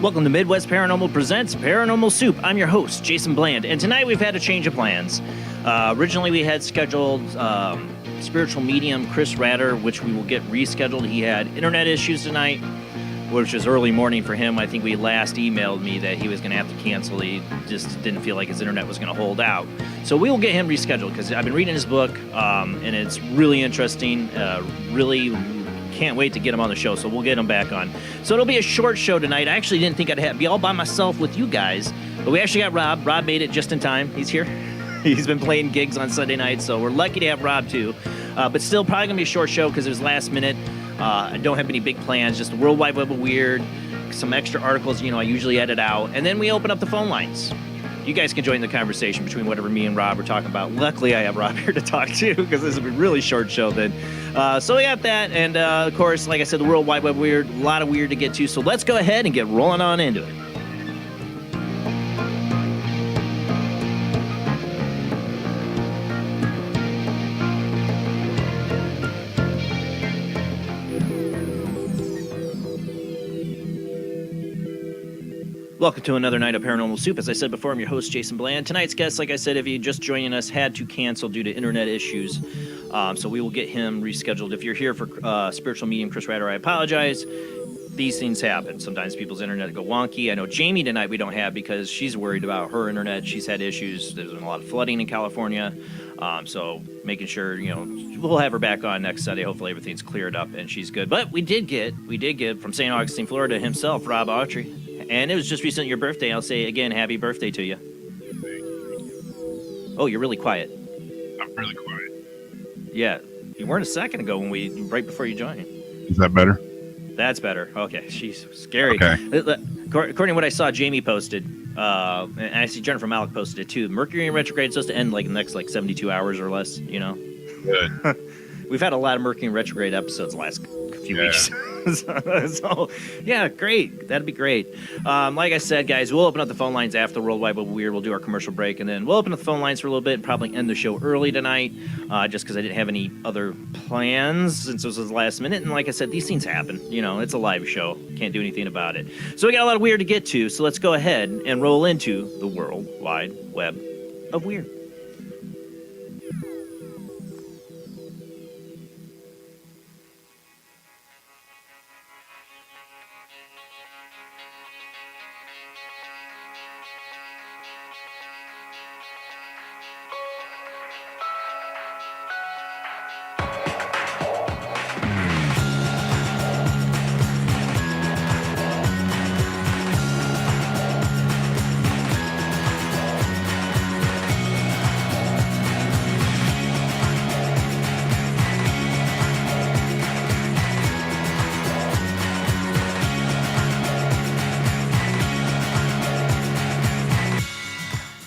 Welcome to Midwest Paranormal Presents Paranormal Soup. I'm your host, Jason Bland, and tonight we've had a change of plans. Originally we had scheduled spiritual medium Chris Ratter, which we will get rescheduled. He had internet issues tonight, which was early morning for him. I think he last emailed me that he was going to have to cancel. He just didn't feel like his internet was going to hold out. So we will get him rescheduled because I've been reading his book, and it's really interesting, really can't wait to get him on the show, so we'll get him back on. So it'll be a short show tonight. I actually didn't think I'd be all by myself with you guys, but we actually got Rob. Rob made it just in time. He's here. He's been playing gigs on Sunday nights, so we're lucky to have Rob too. But still, probably going to be a short show because it was last minute. I don't have any big plans, just the World Wide Web of Weird, some extra articles, I usually edit out, and then we open up the phone lines. You guys can join the conversation between whatever me and Rob are talking about. Luckily, I have Rob here to talk to because this will be a really short show then. So we got that, and of course, like I said, the World Wide Web Weird, a lot of weird to get to. So let's go ahead and get rolling on into it. Welcome to another night of Paranormal Soup. As I said before, I'm your host, Jason Bland. Tonight's guest, like I said, if you're just joining us, had to cancel due to internet issues. So we will get him rescheduled. If you're here for spiritual medium Chris Ratter, I apologize. These things happen. Sometimes people's internet go wonky. I know Jamie tonight we don't have because she's worried about her internet. She's had issues. There's been a lot of flooding in California. So making sure, we'll have her back on next Sunday. Hopefully everything's cleared up and she's good. But we did get from St. Augustine, Florida himself, Rob Autry. And it was just recently your birthday. I'll say again, happy birthday to you. Oh, you're really quiet. I'm really quiet. Yeah, you weren't a second ago right before you joined. Is that better? That's better. Okay, she's scary. Okay. According to what I saw, Jamie posted, and I see Jennifer Malik posted it too. Mercury in retrograde is supposed to end like in the next 72 hours or less. Good. We've had a lot of Mercury in retrograde episodes the last few weeks. so, yeah, great. That'd be great. Like I said, guys, we'll open up the phone lines after World Wide Web Weird. We'll do our commercial break, and then we'll open up the phone lines for a little bit and probably end the show early tonight just because I didn't have any other plans since this was the last minute. And like I said, these things happen. It's a live show. Can't do anything about it. So we got a lot of weird to get to, so let's go ahead and roll into the World Wide Web of Weird.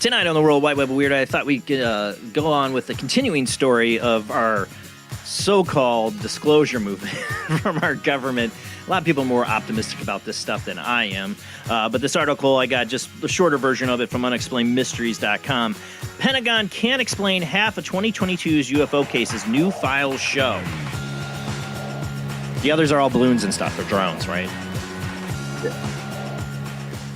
Tonight on the World Wide Web of Weird, I thought we could go on with the continuing story of our so-called disclosure movement from our government. A lot of people are more optimistic about this stuff than I am. But this article, I got just the shorter version of it from unexplainedmysteries.com. Pentagon can't explain half of 2022's UFO cases, new files show. The others are all balloons and stuff, or drones, right?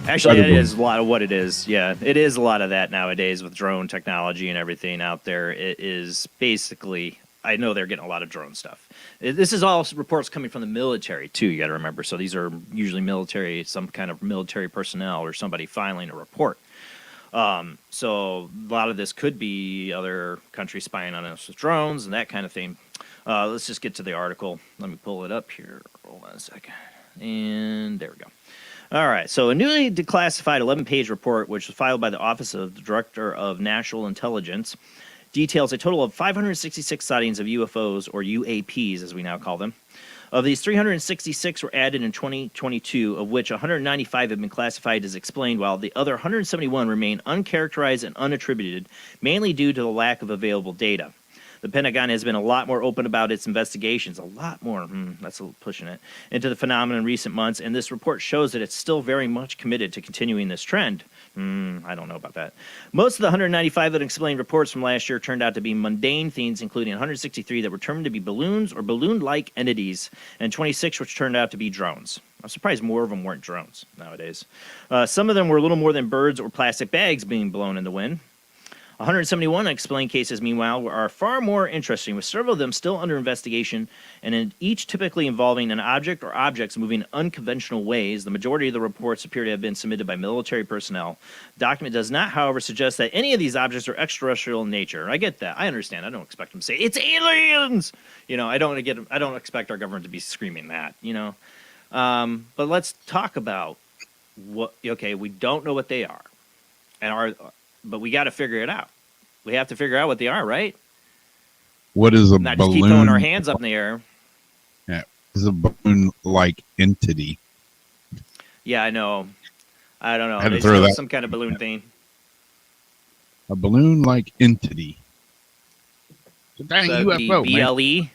Actually, it is a lot of what it is. Yeah, it is a lot of that nowadays with drone technology and everything out there. It is basically, I know they're getting a lot of drone stuff. This is all reports coming from the military, too, you got to remember. So these are usually military, some kind of military personnel or somebody filing a report. So a lot of this could be other countries spying on us with drones and that kind of thing. Let's just get to the article. Let me pull it up here. Hold on a second. And there we go. All right, so a newly declassified 11-page report, which was filed by the Office of the Director of National Intelligence, details a total of 566 sightings of UFOs, or UAPs as we now call them. Of these, 366 were added in 2022, of which 195 have been classified as explained, while the other 171 remain uncharacterized and unattributed, mainly due to the lack of available data. The Pentagon has been a lot more open about its investigations, a lot more, that's a little pushing it, into the phenomenon in recent months, and this report shows that it's still very much committed to continuing this trend. I don't know about that. Most of the 195 unexplained reports from last year turned out to be mundane things, including 163 that were determined to be balloons or balloon-like entities, and 26 which turned out to be drones. I'm surprised more of them weren't drones nowadays. Some of them were little more than birds or plastic bags being blown in the wind. 171 unexplained cases, meanwhile, are far more interesting, with several of them still under investigation, and in each typically involving an object or objects moving in unconventional ways. The majority of the reports appear to have been submitted by military personnel. The document does not, however, suggest that any of these objects are extraterrestrial in nature. I get that. I understand. I don't expect them to say, it's aliens! You know, I don't expect our government to be screaming that, you know. But let's talk about what, okay, we don't know what they are. But we got to figure it out. We have to figure out what they are, right? What is a Not balloon? Just keep throwing our hands up in the air. Yeah, is a balloon-like entity. Yeah, I know. I don't know. Had to They throw show that. some kind of balloon thing. A balloon-like entity. It's a dang So UFO, BLE.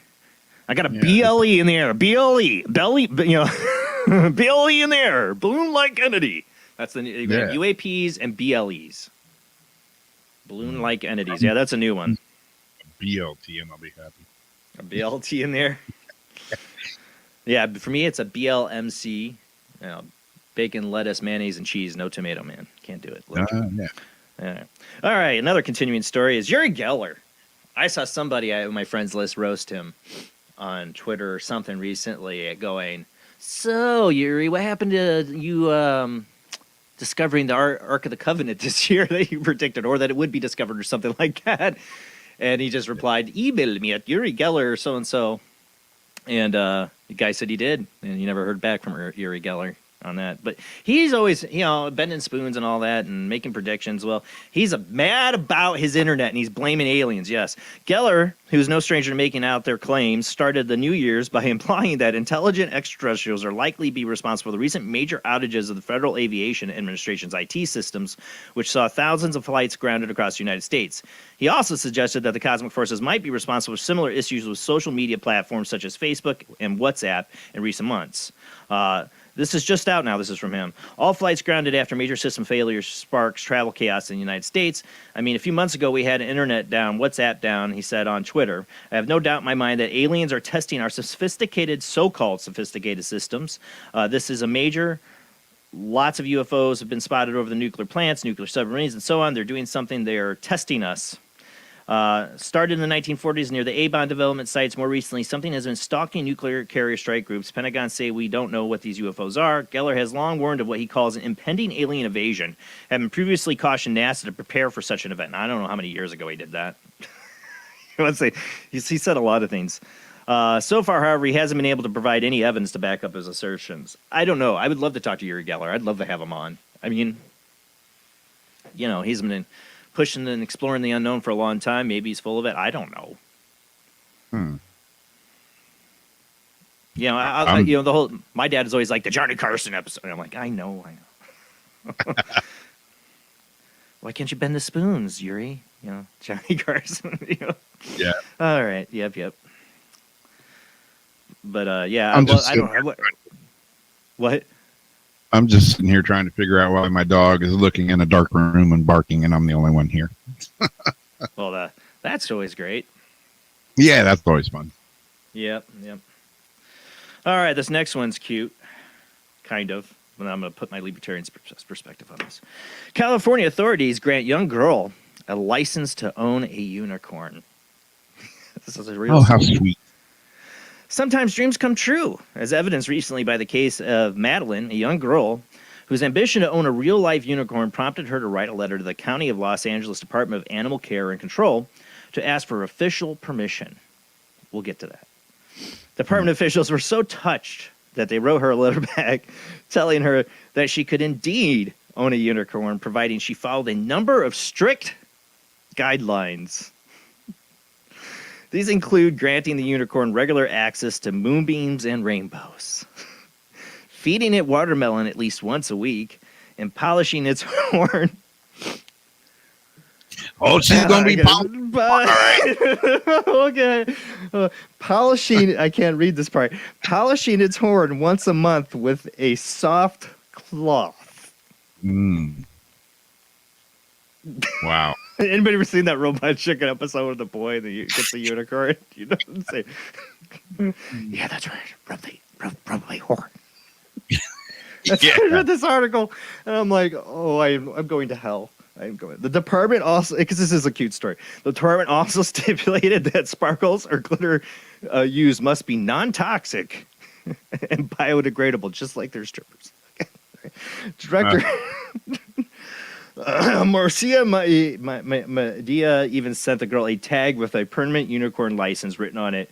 I got a Yeah. BLE in the air. BLE. Belly, you know, BLE in the air. Balloon-like entity. That's the UAPs and BLEs. Balloon-like entities. Yeah, that's a new one. BLT, and I'll be happy. A BLT in there. Yeah, for me, it's a BLMC. You know, bacon, lettuce, mayonnaise, and cheese. No tomato, man. Can't do it. Yeah. Yeah. All right, another continuing story is Uri Geller. I saw somebody on my friends list roast him on Twitter or something recently going, so, Uri, what happened to you discovering the Ark of the Covenant this year that you predicted, or that it would be discovered or something like that? And he just replied, email me at Uri Geller or so-and-so. And the guy said he did, and you never heard back from Uri Geller on that. But he's always, you know, bending spoons and all that and making predictions. Well, he's mad about his internet, and he's blaming aliens, yes. Geller, who's no stranger to making out their claims, started the New Year's by implying that intelligent extraterrestrials are likely to be responsible for the recent major outages of the Federal Aviation Administration's IT systems, which saw thousands of flights grounded across the United States. He also suggested that the cosmic forces might be responsible for similar issues with social media platforms such as Facebook and WhatsApp in recent months. This is just out now. This is from him. All flights grounded after major system failures sparks travel chaos in the United States. I mean, a few months ago, we had internet down, WhatsApp down, he said on Twitter. I have no doubt in my mind that aliens are testing our sophisticated, so-called sophisticated systems. This is a major. Lots of UFOs have been spotted over the nuclear plants, nuclear submarines, and so on. They're doing something. They're testing us. Started in the 1940s near the A-bomb development sites. More recently, something has been stalking nuclear carrier strike groups. Pentagon say we don't know what these UFOs are. Geller has long warned of what he calls an impending alien invasion, having previously cautioned NASA to prepare for such an event. And I don't know how many years ago he did that. Let's say he said a lot of things. So far, however, he hasn't been able to provide any evidence to back up his assertions. I don't know. I would love to talk to Uri Geller. I'd love to have him on. I mean, you know, he's been pushing and exploring the unknown for a long time. Maybe he's full of it. I don't know. You know, you know, the whole. My dad is always like the Johnny Carson episode. And I'm like, I know. Why can't you bend the spoons, Yuri? Johnny Carson. Yeah. All right. Yep. But yeah, I'm just I don't know. What? I'm just sitting here trying to figure out why my dog is looking in a dark room and barking, and I'm the only one here. Well, that's always great. Yeah, that's always fun. Yep. All right, this next one's cute. Kind of. But I'm going to put my libertarian perspective on this. California authorities grant young girl a license to own a unicorn. This is a real How story. sweet. Sometimes dreams come true, as evidenced recently by the case of Madeline, a young girl whose ambition to own a real-life unicorn prompted her to write a letter to the County of Los Angeles Department of Animal Care and Control to ask for official permission. We'll get to that. Department officials were so touched that they wrote her a letter back telling her that she could indeed own a unicorn, providing she followed a number of strict guidelines. These include granting the unicorn regular access to moonbeams and rainbows, feeding it watermelon at least once a week, and polishing its horn. Oh, she's going to be Okay. Polishing, I can't read this part. Polishing its horn once a month with a soft cloth. Wow. Anybody ever seen that Robot Chicken episode with the boy that gets the unicorn? You know what I'm saying? Yeah, that's right. Rub my horn. I read this article, and I'm like, oh, I'm going to hell. The department also, because this is a cute story, the department also stipulated that sparkles or glitter used must be non-toxic and biodegradable, just like their strippers. Director Marcia Medea even sent the girl a tag with a permanent unicorn license written on it.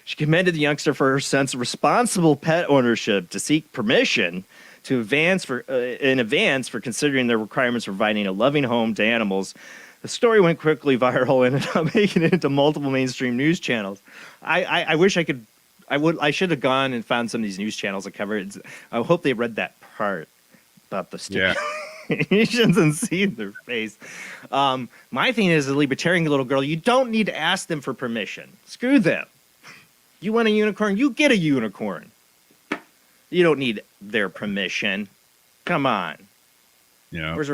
She commended the youngster for her sense of responsible pet ownership to seek permission to in advance for considering their requirements for providing a loving home to animals. The story went quickly viral and ended up making it into multiple mainstream news channels. I wish I could. I should have gone and found some of these news channels that cover it. I hope they read that part about the stipulations and see their face. My thing is, a libertarian little girl, you don't need to ask them for permission. Screw them. You want a unicorn? You get a unicorn. You don't need their permission. Come on. Yeah. Where's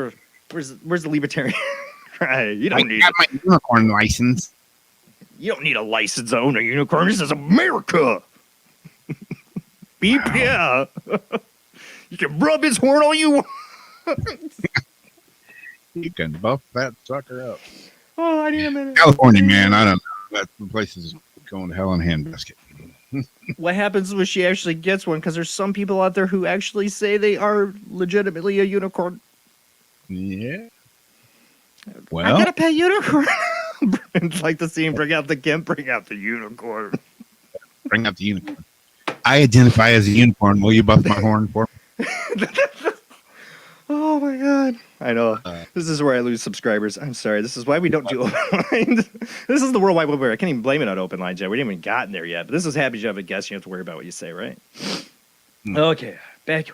the libertarian? Right. You don't need my unicorn license. You don't need a license to own a unicorn. This is America. Beep, yeah. You can rub his horn all you want. You can buff that sucker up. Oh, I need a minute. California, man. I don't know. That place is going to hell in a handbasket. What happens when she actually gets one? Because there's some people out there who actually say they are legitimately a unicorn. Yeah. Well, I got a pet unicorn. It's like the scene, bring out the gimp, bring out the unicorn. Bring out the unicorn. I identify as a unicorn. Will you buff my horn for me? Oh my god. I know. This is where I lose subscribers. I'm sorry. This is why we don't do open lines. This is the World Wide Web where I can't even blame it on open lines yet. We haven't even gotten there yet. But this is happy you have a guest. You have to worry about what you say, right? Okay. Back.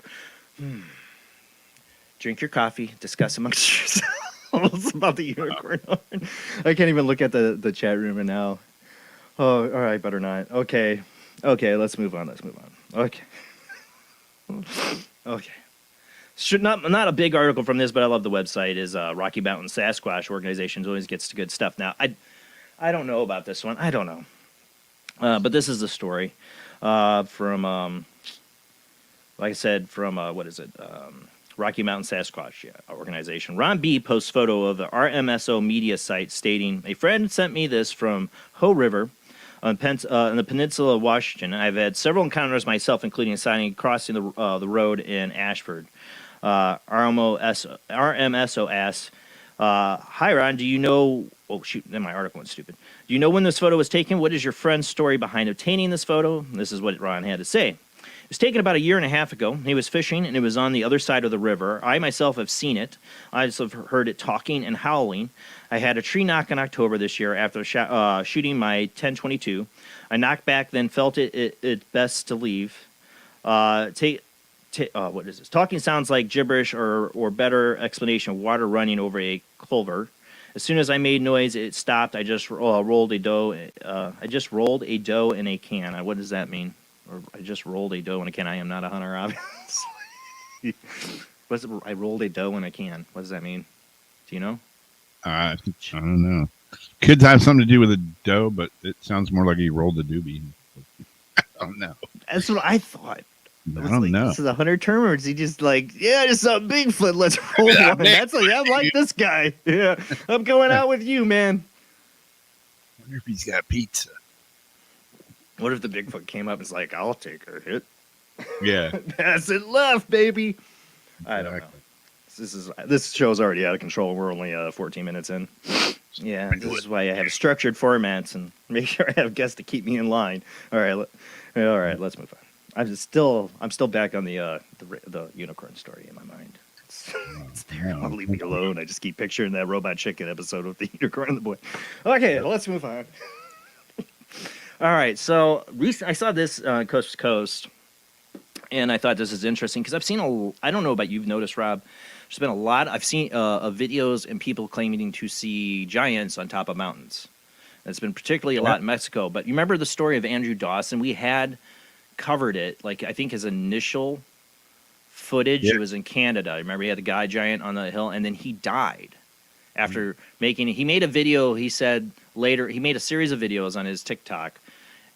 Drink your coffee. Discuss amongst yourselves about the unicorn horn. I can't even look at the chat room right now. Oh, all right. Better not. Okay. Let's move on. Okay. Okay. Not a big article from this, but I love the website. Is Rocky Mountain Sasquatch Organization always gets to good stuff. Now, I don't know about this one. I don't know, but this is the story from, like I said, from what is it? Rocky Mountain Sasquatch Organization. Ron B. posts photo of the RMSO media site stating, "A friend sent me this from Hoh River on the peninsula of Washington. I've had several encounters myself, including signing crossing the road in Ashford." RMSO asks, "Hi, Ron, do you know..." Oh, shoot, then my article went stupid. "Do you know when this photo was taken? What is your friend's story behind obtaining this photo?" This is what Ron had to say. "It was taken about a year and a half ago. He was fishing, and it was on the other side of the river. I myself have seen it. I just have heard it talking and howling. I had a tree knock in October this year after shooting my 10-22. I knocked back, then felt it best to leave. what is this? Talking sounds like gibberish or better explanation of water running over a culvert. As soon as I made noise, it stopped. I just rolled a dough. I just rolled a dough in a can. What does that mean? Or I just rolled a dough in a can. I am not a hunter, obviously. I rolled a dough in a can. What does that mean? Do you know? I don't know. Could have something to do with the dough, but it sounds more like he rolled a doobie. I don't know. That's what I thought. I don't know. This is a hunter term, or is he just like, yeah, I just saw Bigfoot. Let's roll one. That's like, I like this guy. Yeah, I'm going out with you, man. I wonder if he's got pizza. What if the Bigfoot came up and was like, I'll take a hit? Yeah. Pass it left, baby. I don't know. This show's already out of control. We're only 14 minutes in. Yeah, this is why I have structured formats and make sure I have guests to keep me in line. All right, let's move on. I'm still back on the unicorn story in my mind. It's there. I'll leave me alone. I just keep picturing that Robot Chicken episode with the unicorn and the boy. Okay, let's move on. All right, so I saw this Coast to Coast, and I thought this is interesting because I've seen I don't know about you've noticed, Rob. There's been a lot. I've seen of videos and people claiming to see giants on top of mountains. It's been particularly a lot in Mexico. But you remember the story of Andrew Dawson? We had covered it, like I think his initial footage. It was in Canada. Remember, he had the guy giant on the hill, and then he died after making. He made a video. He said later he made a series of videos on his TikTok,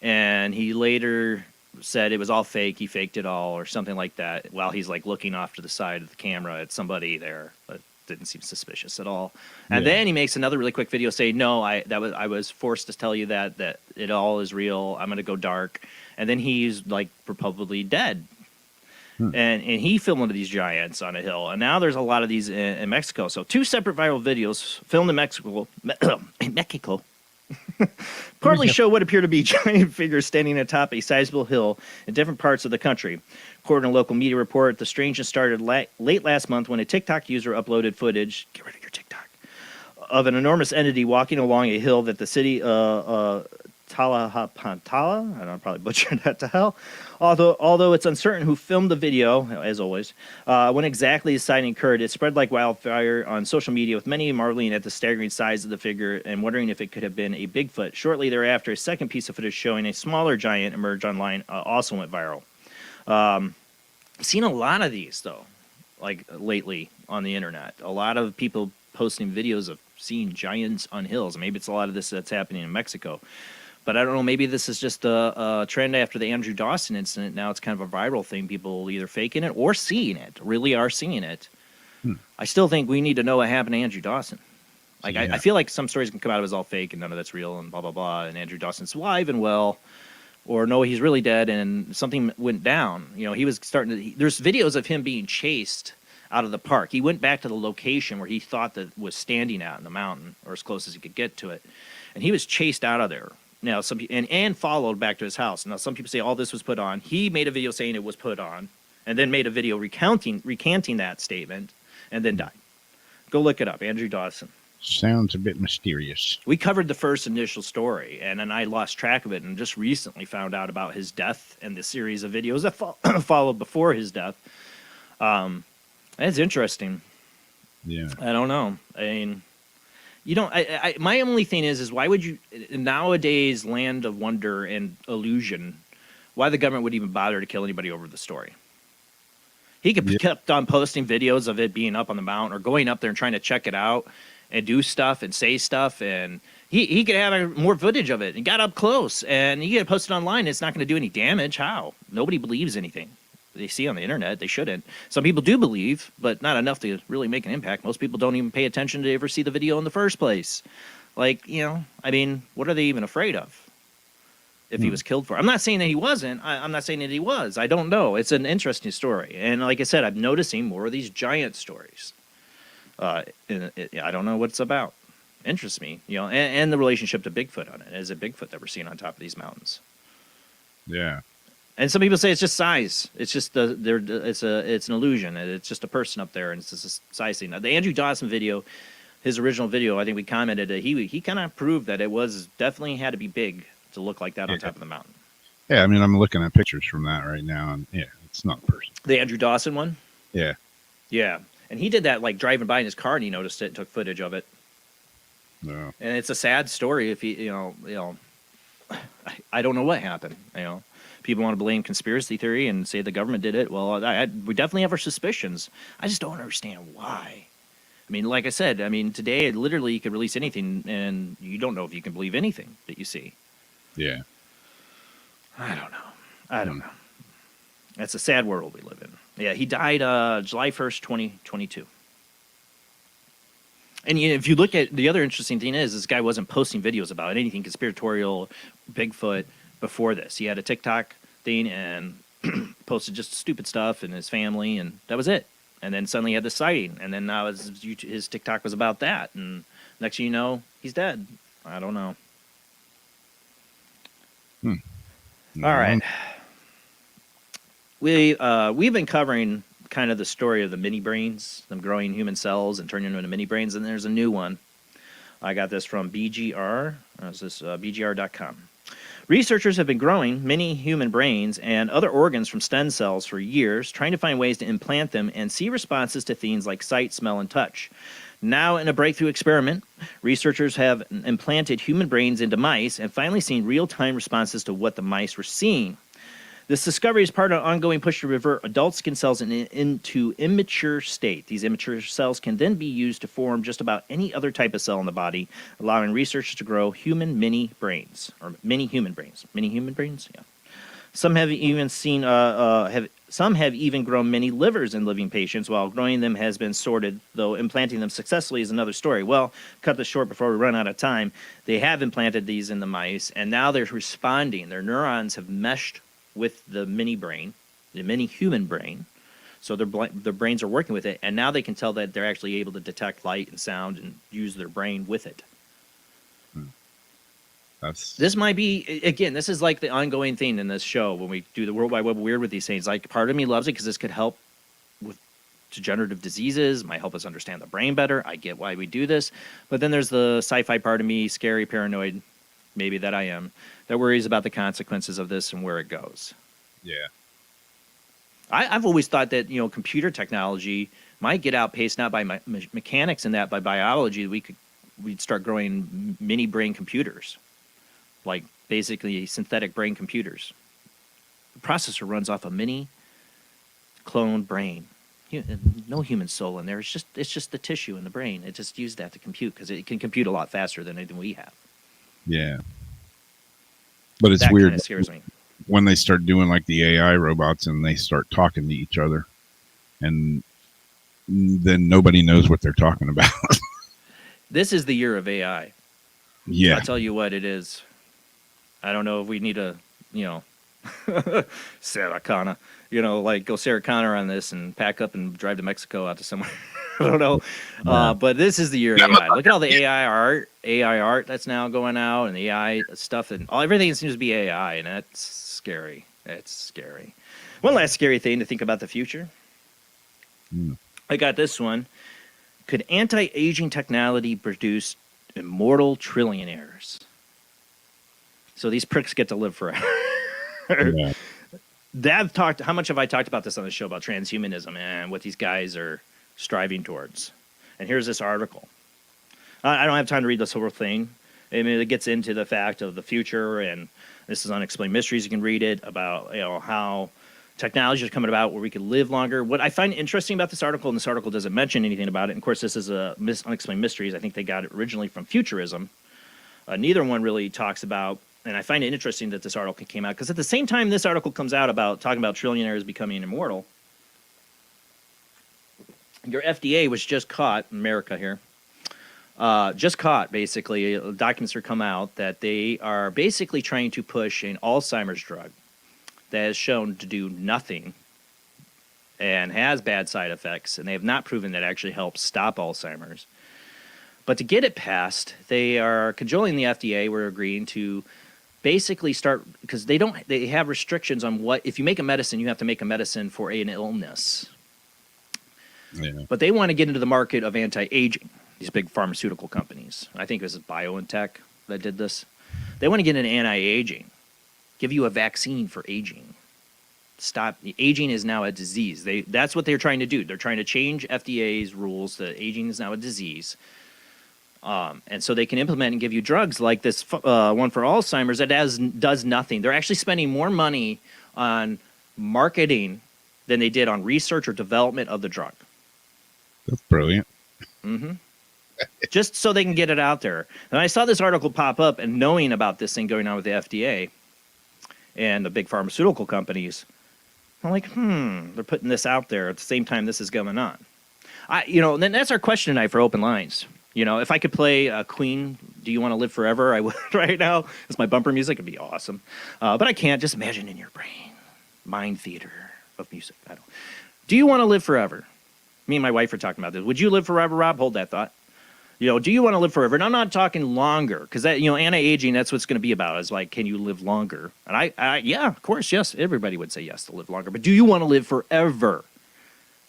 and he later said it was all fake. He faked it all, or something like that. While he's like looking off to the side of the camera at somebody there, but didn't seem suspicious at all. And then he makes another really quick video saying, "No, I was forced to tell you that it all is real. I'm going to go dark." And then he's like probably dead. And he filmed one of these giants on a hill. And now there's a lot of these in Mexico. So 2 separate viral videos filmed in Mexico. Partly show what appear to be giant figures standing atop a sizable hill in different parts of the country. According to a local media report, the strangeness started late last month when a TikTok user uploaded footage. Get rid of your TikTok. Of an enormous entity walking along a hill that the city Talahapantala, I don't know, probably butchered that to hell. Although it's uncertain who filmed the video, as always, when exactly the sighting occurred, it spread like wildfire on social media, with many marveling at the staggering size of the figure and wondering if it could have been a Bigfoot. Shortly thereafter, a second piece of footage showing a smaller giant emerged online also went viral. I've seen a lot of these, though, like lately on the internet. A lot of people posting videos of seeing giants on hills. Maybe it's a lot of this that's happening in Mexico. But I don't know, maybe this is just a trend after the Andrew Dawson incident. Now it's kind of a viral thing. People either faking it or seeing it, really are seeing it. I still think we need to know what happened to Andrew Dawson. Like, I feel like some stories can come out of it as all fake and none of that's real and blah, blah, blah, and Andrew Dawson's alive and well. Or no, he's really dead and something went down. You know, he was starting to... There's videos of him being chased out of the park. He went back to the location where he thought that was standing at in the mountain, or as close as he could get to it. And he was chased out of there. Now, and followed back to his house. Now, some people say all this was put on. He made a video saying it was put on, and then made a video recanting that statement, and then died. Go look it up, Andrew Dawson. Sounds a bit mysterious. We covered the first initial story, and then I lost track of it, and just recently found out about his death and the series of videos that followed before his death. That's interesting. Yeah. I don't know. I mean... You know, my only thing is why would you, in nowadays land of wonder and illusion, why the government would even bother to kill anybody over the story? He could kept on posting videos of it being up on the mountain or going up there and trying to check it out and do stuff and say stuff, and he could have more footage of it and got up close and he could post it online. It's not going to do any damage. How? Nobody believes anything they see on the internet. They shouldn't. Some people do believe, but not enough to really make an impact. Most people don't even pay attention to ever see the video in the first place. Like, you know, I mean, what are they even afraid of if he was killed for? I'm not saying that he wasn't. I'm not saying that he was. I don't know. It's an interesting story. And like I said, I'm noticing more of these giant stories. I don't know what it's about. Interests me, you know, and the relationship to Bigfoot on it. Is it Bigfoot that we're seeing on top of these mountains? Yeah. And some people say it's just size. It's just it's an illusion. It's just a person up there, and it's just a size thing. Now, the Andrew Dawson video, his original video, I think we commented that he kind of proved that it was definitely had to be big to look like that on top of the mountain. Yeah, I mean, I'm looking at pictures from that right now, and yeah, It's not a person. The Andrew Dawson one? Yeah. Yeah. And he did that like driving by in his car and he noticed it and took footage of it. No. And it's a sad story if he, I don't know what happened, People want to blame conspiracy theory and say the government did it. Well, we definitely have our suspicions. I just don't understand why. I mean, like I said, today literally you could release anything and you don't know if you can believe anything that you see. Yeah. I don't know. That's a sad world we live in. Yeah, he died July 1st, 2022. And if you look at the other interesting thing is this guy wasn't posting videos about anything conspiratorial, Bigfoot before this. He had a TikTok thing and posted just stupid stuff and his family, and that was it. And then suddenly he had this sighting, and then now his TikTok was about that. And next thing you know, he's dead. I don't know. No. All right. We've been covering kind of the story of the mini brains, them growing human cells and turning them into mini brains, and there's a new one. I got this from BGR. BGR.com. Researchers have been growing mini human brains and other organs from stem cells for years, trying to find ways to implant them and see responses to things like sight, smell, and touch. Now, in a breakthrough experiment, researchers have implanted human brains into mice and finally seen real-time responses to what the mice were seeing. This discovery is part of an ongoing push to revert adult skin cells into immature state. These immature cells can then be used to form just about any other type of cell in the body, allowing researchers to grow human mini brains, or mini human brains. Mini human brains, yeah. Some have even seen some have even grown mini livers in living patients, while growing them has been sorted, though implanting them successfully is another story. Well, cut this short before we run out of time. They have implanted these in the mice, and now they're responding. Their neurons have meshed with the mini brain, the mini human brain, so their brains are working with it, and now they can tell that they're actually able to detect light and sound and use their brain with it. This might be, again, this is like the ongoing thing in this show when we do the World Wide Web Weird with these things. Like, part of me loves it because this could help with degenerative diseases, might help us understand the brain better. I get why we do this. But then there's the sci-fi part of me, scary, paranoid, maybe that I am, that worries about the consequences of this and where it goes. Yeah. I've always thought that, computer technology might get outpaced not by mechanics and that, by biology. We'd start growing mini brain computers, like basically synthetic brain computers. The processor runs off a mini cloned brain. No human soul in there. It's just the tissue in the brain. It just used that to compute because it can compute a lot faster than anything we have. Yeah. But it's that weird. Kind of scares me. When they start doing like the AI robots and they start talking to each other, and then nobody knows what they're talking about. This is the year of AI. Yeah. I'll tell you what it is. I don't know if we need to, Sarah Connor, go Sarah Connor on this and pack up and drive to Mexico out to somewhere. I don't know. But this is the year of AI. Look at all the AI art that's now going out, and the AI stuff, and everything seems to be AI, and that's scary. It's scary. One last scary thing to think about the future. I got this one. Could anti-aging technology produce immortal trillionaires? So these pricks get to live forever. Yeah. How much have I talked about this on the show about transhumanism and what these guys are striving towards? And here's this article. I don't have time to read this whole thing. It gets into the fact of the future, and this is Unexplained Mysteries. You can read it about how technology is coming about where we could live longer. What I find interesting about this article, and this article doesn't mention anything about it, and of course this is Unexplained Mysteries. I think they got it originally from Futurism. Neither one really talks about, and I find it interesting that this article came out, because at the same time this article comes out about talking about trillionaires becoming immortal, your FDA was just caught, America here, basically, documents are come out that they are basically trying to push an Alzheimer's drug that is shown to do nothing and has bad side effects, and they have not proven that it actually helps stop Alzheimer's. But to get it passed, they are cajoling the FDA. We're agreeing to basically start, because they have restrictions on if you make a medicine, you have to make a medicine for an illness. Yeah. But they want to get into the market of anti-aging, these big pharmaceutical companies. I think it was BioNTech that did this. They want to get into anti-aging, give you a vaccine for aging. stop. Aging is now a disease. That's what they're trying to do. They're trying to change FDA's rules that aging is now a disease. And so they can implement and give you drugs like this one for Alzheimer's that does nothing. They're actually spending more money on marketing than they did on research or development of the drug. That's brilliant. Mm-hmm. Just so they can get it out there. And I saw this article pop up, and knowing about this thing going on with the FDA and the big pharmaceutical companies, I'm like, they're putting this out there at the same time this is going on. Then that's our question tonight for open lines. If I could play Queen, Do You Want to Live Forever, I would right now. It's my bumper music. It'd be awesome. But I can't. Just imagine in your brain. Mind theater of music. Do you want to live forever? Me and my wife are talking about this. Would you live forever, Rob? Hold that thought. Do you want to live forever? And I'm not talking longer, because that, anti-aging, that's what's going to be about, is like, can you live longer? And yeah, of course, yes. Everybody would say yes to live longer. But do you want to live forever?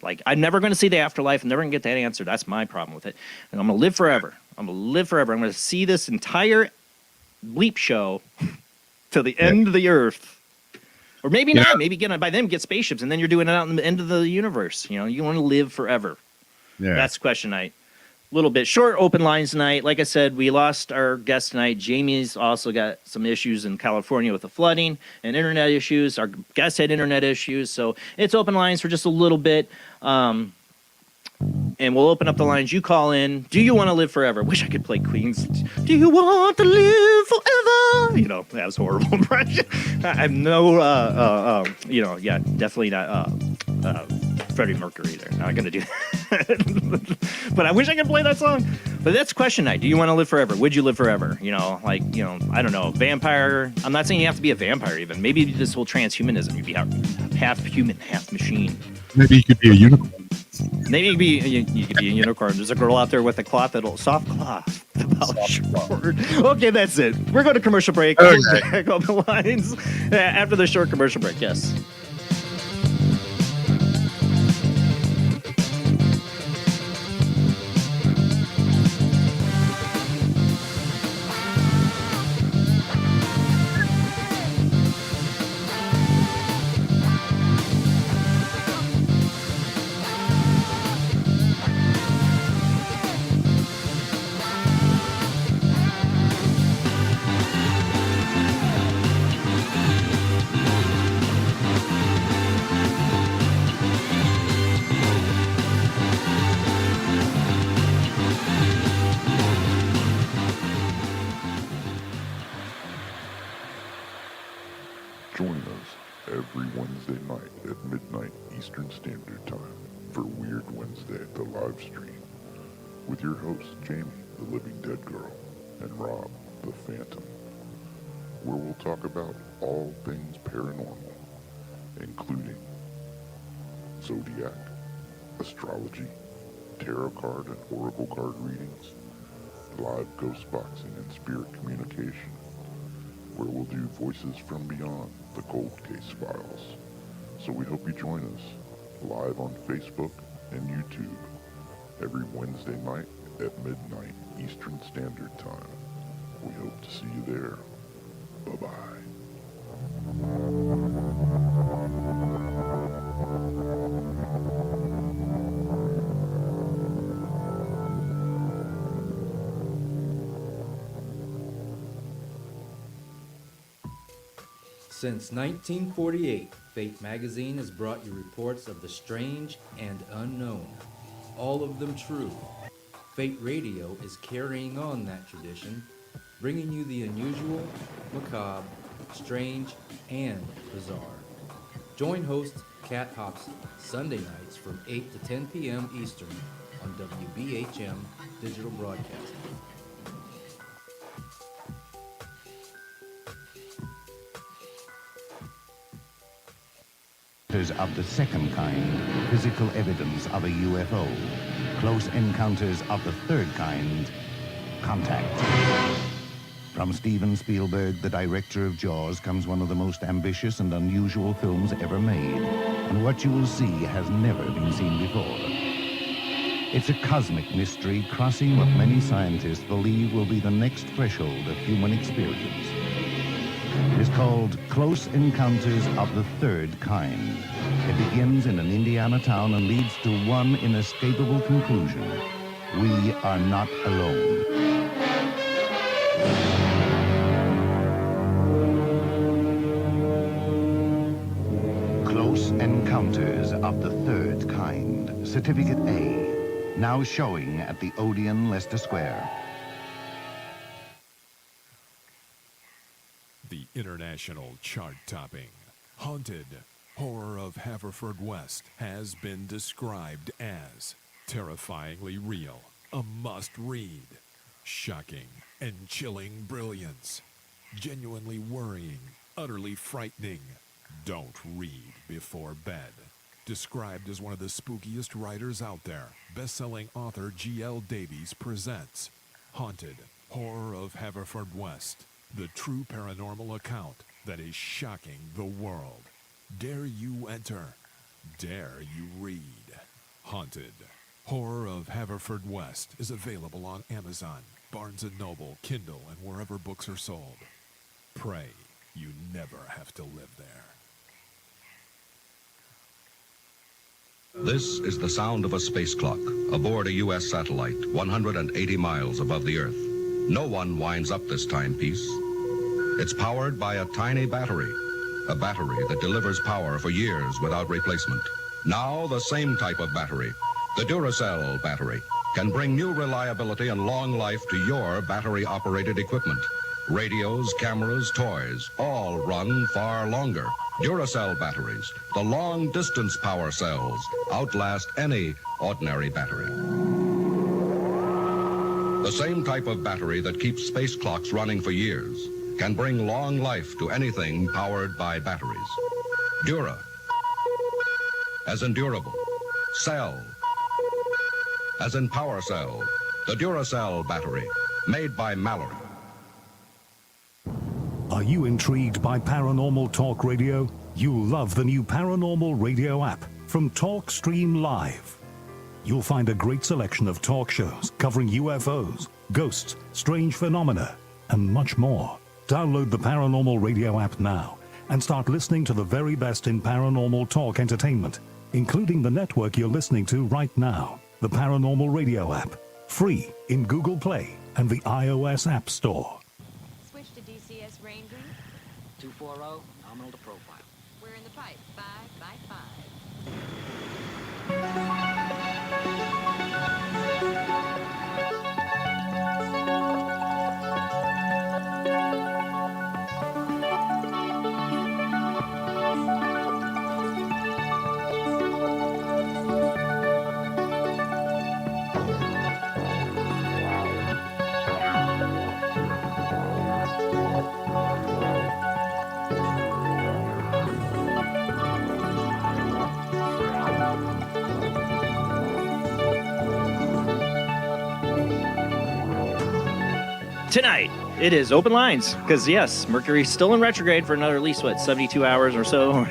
Like, I'm never going to see the afterlife. I'm never going to get that answer. That's my problem with it. And I'm going to live forever. I'm going to live forever. I'm going to see this entire bleep show to the end of the earth. Or maybe not. Maybe by then get spaceships, and then you're doing it out in the end of the universe. You want to live forever. Yeah. That's question night. Little bit short open lines tonight. Like I said, we lost our guest tonight. Jamie's also got some issues in California with the flooding and internet issues. Our guest had internet issues, so it's open lines for just a little bit. And we'll open up the lines. You call in. Do you want to live forever? Wish I could play Queen's. Do you want to live forever? That was horrible impression. I'm definitely not Freddie Mercury there. Not going to do that. But I wish I could play that song. But that's question night. Do you want to live forever? Would you live forever? I don't know. Vampire. I'm not saying you have to be a vampire even. Maybe this whole transhumanism. You'd be half human, half machine. Maybe you could be a unicorn. Maybe you could be a unicorn. There's a girl out there with a soft cloth. Okay, that's it. We're going to commercial break. Okay. Back on the lines after the short commercial break. Yes. Join us every Wednesday night at midnight Eastern Standard Time for Weird Wednesday, the live stream, with your hosts Jamie, the Living Dead Girl, and Rob, the Phantom, where we'll talk about all things paranormal, including zodiac, astrology, tarot card and oracle card readings, live ghost boxing and spirit communication, where we'll do Voices from Beyond, the Cold Case Files. So we hope you join us live on Facebook and YouTube every Wednesday night at midnight Eastern Standard Time. We hope to see you there. Bye-bye. Since 1948, Fate magazine has brought you reports of the strange and unknown, all of them true. Fate Radio is carrying on that tradition, bringing you the unusual, macabre, strange, and bizarre. Join host Kat Hobson Sunday nights from 8 to 10 p.m. Eastern on WBHM Digital Broadcasting. Of the second kind, physical evidence of a UFO. Close encounters of the third kind, contact. From Steven Spielberg, the director of Jaws, comes one of the most ambitious and unusual films ever made. And what you will see has never been seen before. It's a cosmic mystery crossing what many scientists believe will be the next threshold of human experience. is called Close Encounters of the Third Kind. It begins in an Indiana town and leads to one inescapable conclusion. We are not alone. Close Encounters of the Third Kind, Certificate A, now showing at the Odeon, Leicester Square. The international chart-topping, Haunted Horror of Haverfordwest has been described as terrifyingly real, a must-read, shocking and chilling brilliance, genuinely worrying, utterly frightening. Don't read before bed. Described as one of the spookiest writers out there, best-selling author G.L. Davies presents Haunted Horror of Haverfordwest, the true paranormal account that is shocking the world. Dare you enter? Dare you read? Haunted Horror of Haverfordwest is available on Amazon, Barnes & Noble, Kindle, and wherever books are sold. Pray you never have to live there. This is the sound of a space clock aboard a U.S. satellite 180 miles above the Earth. No one winds up this timepiece. It's powered by a tiny battery, a battery that delivers power for years without replacement. Now the same type of battery, the Duracell battery, can bring new reliability and long life to your battery-operated equipment. Radios, cameras, toys, all run far longer. Duracell batteries, the long-distance power cells, outlast any ordinary battery. The same type of battery that keeps space clocks running for years can bring long life to anything powered by batteries. Dura, as in durable. Cell, as in power cell. The Duracell battery, made by Mallory. Are you intrigued by Paranormal Talk Radio? You'll love the new Paranormal Radio app from Talkstream Live. You'll find a great selection of talk shows covering UFOs, ghosts, strange phenomena, and much more. Download the Paranormal Radio app now and start listening to the very best in paranormal talk entertainment, including the network you're listening to right now, the Paranormal Radio app, free in Google Play and the iOS App Store. Switch to DCS Ranger. 240, nominal to profile. We're in the pipe. 5 by 5. Tonight, it is open lines, because yes, Mercury's still in retrograde for another at least, 72 hours or so.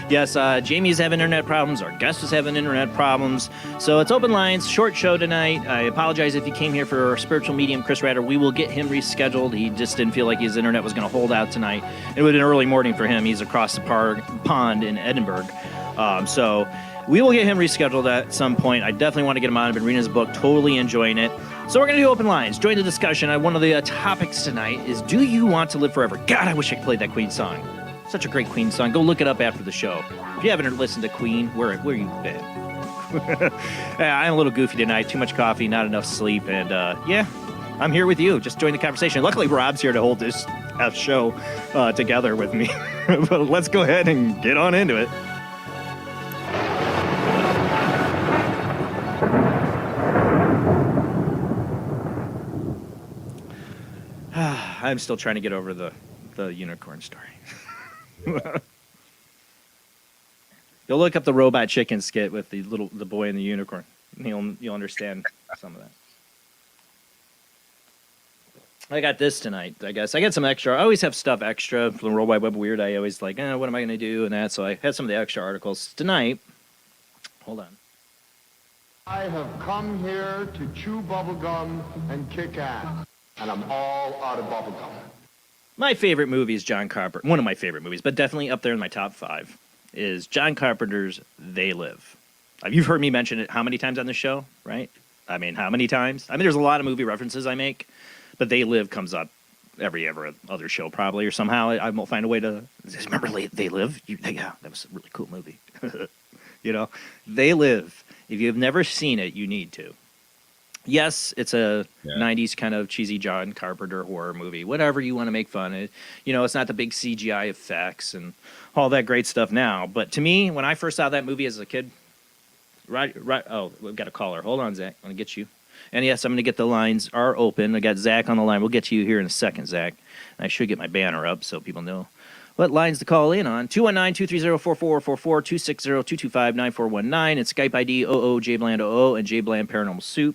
Yes, Jamie's having internet problems, our guest is having internet problems, so it's open lines, short show tonight. I apologize if you came here for our spiritual medium, Chris Ratter. We will get him rescheduled. He just didn't feel like his internet was going to hold out tonight. It was an early morning for him. He's across the pond in Edinburgh. So we will get him rescheduled at some point. I definitely want to get him on. I've been reading his book, totally enjoying it. So we're going to do open lines. Join the discussion. One of the topics tonight is, do you want to live forever? God, I wish I could play that Queen song. Such a great Queen song. Go look it up after the show. If you haven't listened to Queen, where you been? I'm a little goofy tonight. Too much coffee, not enough sleep, and yeah, I'm here with you. Just join the conversation. Luckily, Rob's here to hold this show together with me. But let's go ahead and get on into it. I'm still trying to get over the unicorn story. You'll look up the robot chicken skit with the boy and the unicorn. You'll understand some of that. I got this tonight, I guess. I got some extra. I always have stuff extra from the World Wide Web Weird. I always what am I going to do and that. So I had some of the extra articles tonight. Hold on. I have come here to chew bubblegum and kick ass. And I'm all out of bubblegum. My favorite movie is John Carpenter. One of my favorite movies, but definitely up there in my top 5 is John Carpenter's They Live. You've heard me mention it how many times on the show, right? I mean, how many times? I mean, there's a lot of movie references I make, but They Live comes up every other show probably, or somehow I will find a way to remember They Live. Yeah, that was a really cool movie. You know, They Live. If you've never seen it, you need to. Yes, it's a 90s kind of cheesy John Carpenter horror movie, whatever you want to make fun of. You know, it's not the big CGI effects and all that great stuff now. But to me, when I first saw that movie as a kid, right. Oh, we've got a caller. Hold on, Zach. I'm going to get you. And yes, I'm going to get the lines are open. I got Zach on the line. We'll get to you here in a second, Zach. And I should get my banner up so people know what lines to call in on. 219-230-4444, 260-225-9419. It's Skype ID Jblandoo and Jblandparanormal Soup.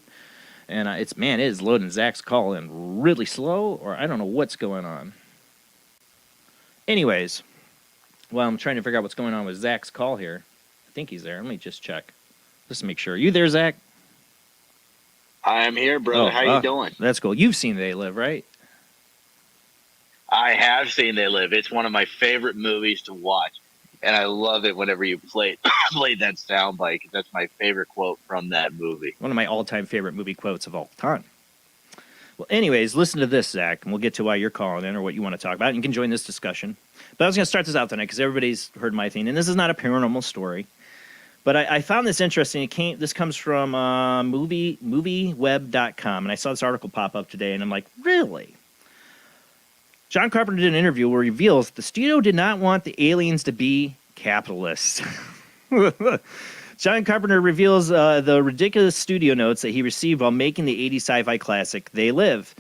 And it is loading Zach's call in really slow, or I don't know what's going on. Anyways, well, I'm trying to figure out what's going on with Zach's call here. I think he's there. Let me just check. Just to make sure. Are you there, Zach? I'm here, brother. How you doing? That's cool. You've seen They Live, right? I have seen They Live. It's one of my favorite movies to watch. And I love it whenever you play that soundbite. That's my favorite quote from that movie. One of my all-time favorite movie quotes of all time. Well, anyways, listen to this, Zach, and we'll get to why you're calling in or what you want to talk about. And you can join this discussion. But I was going to start this out tonight because everybody's heard my thing. And this is not a paranormal story. But I found this interesting. This comes from movieweb.com. And I saw this article pop up today. And I'm like, really? John Carpenter did an interview where he reveals the studio did not want the aliens to be capitalists. John Carpenter reveals the ridiculous studio notes that he received while making the 80s sci-fi classic They Live.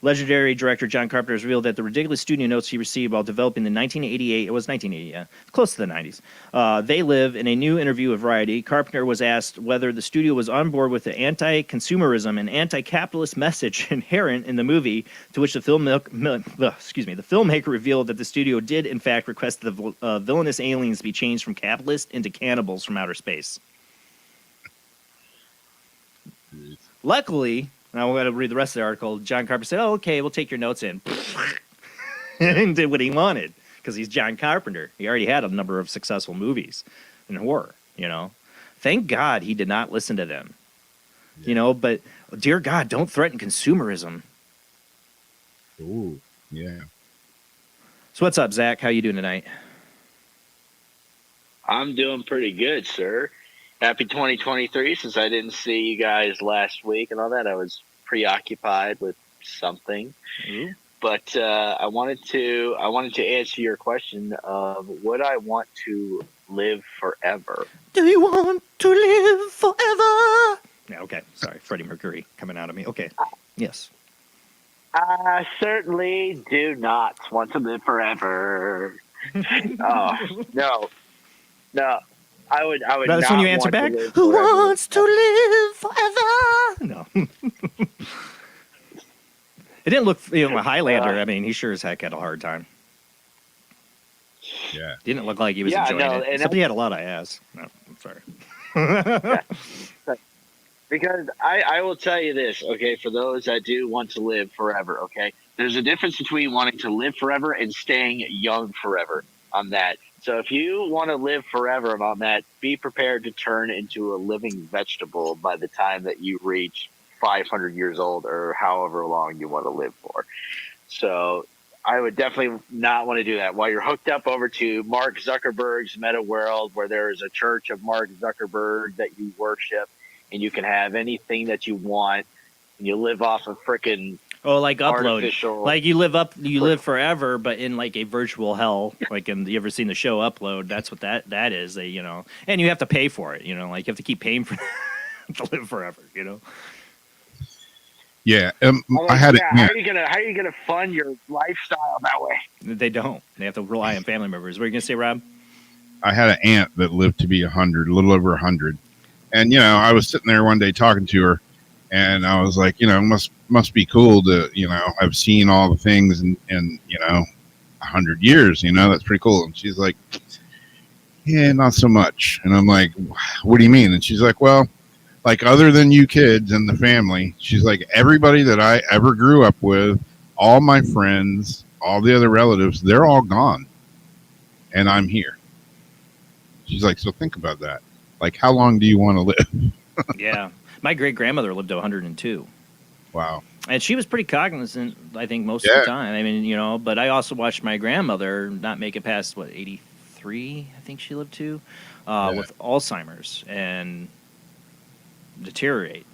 Legendary director John Carpenter has revealed that the ridiculous studio notes he received while developing the 1988, it was 1980, yeah, close to the 90s, They Live. In a new interview with Variety, Carpenter was asked whether the studio was on board with the anti-consumerism and anti-capitalist message inherent in the movie, to which the filmmaker revealed that the studio did, in fact, request the villainous aliens be changed from capitalists into cannibals from outer space. Luckily, now we're going to read the rest of the article. John Carpenter said, "Oh, okay, we'll take your notes in," and did what he wanted because he's John Carpenter. He already had a number of successful movies in horror. You know, thank God he did not listen to them. Yeah. You know, but dear God, don't threaten consumerism. Ooh, yeah. So what's up, Zach? How you doing tonight? I'm doing pretty good, sir. Happy 2023. Since I didn't see you guys last week and all that, I was preoccupied with something. Mm-hmm. But I wanted to answer your question of would I want to live forever? Do you want to live forever? Yeah, okay. Sorry, Freddie Mercury coming out of me. Okay. Yes. I certainly do not want to live forever. Oh, no. I would. That's not when you answer back. Who wants to live forever? No. It didn't look. A Highlander. I mean, he sure as heck had a hard time. Yeah. Didn't look like he was enjoying it. Except he had a lot of ass. No, I'm sorry. Yeah. Because I will tell you this, okay, for those that do want to live forever, okay, there's a difference between wanting to live forever and staying young forever on that. So if you want to live forever and on that, be prepared to turn into a living vegetable by the time that you reach 500 years old or however long you want to live for. So I would definitely not want to do that. While you're hooked up over to Mark Zuckerberg's meta world, where there is a church of Mark Zuckerberg that you worship, and you can have anything that you want, and you live off of frickin' like Upload. Like you live forever, but in like a virtual hell. Like you ever seen the show Upload? That's what that is. And you have to pay for it. Like you have to keep paying for to live forever. Yeah, I had it. How are you gonna fund your lifestyle that way? They don't. They have to rely on family members. What are you gonna say, Rob? I had an aunt that lived to be 100, a little over 100, and I was sitting there one day talking to her. And I was like, must be cool to, I've seen all the things in 100 years, that's pretty cool. And she's like, yeah, not so much. And I'm like, what do you mean? And she's like, well, like other than you kids and the family, she's like, everybody that I ever grew up with, all my friends, all the other relatives, they're all gone, and I'm here. She's like, so think about that. Like, how long do you want to live? Yeah. My great-grandmother lived to 102. Wow. And she was pretty cognizant, I think, most of the time. I mean, but I also watched my grandmother not make it past, 83, I think she lived to, with Alzheimer's and deteriorate,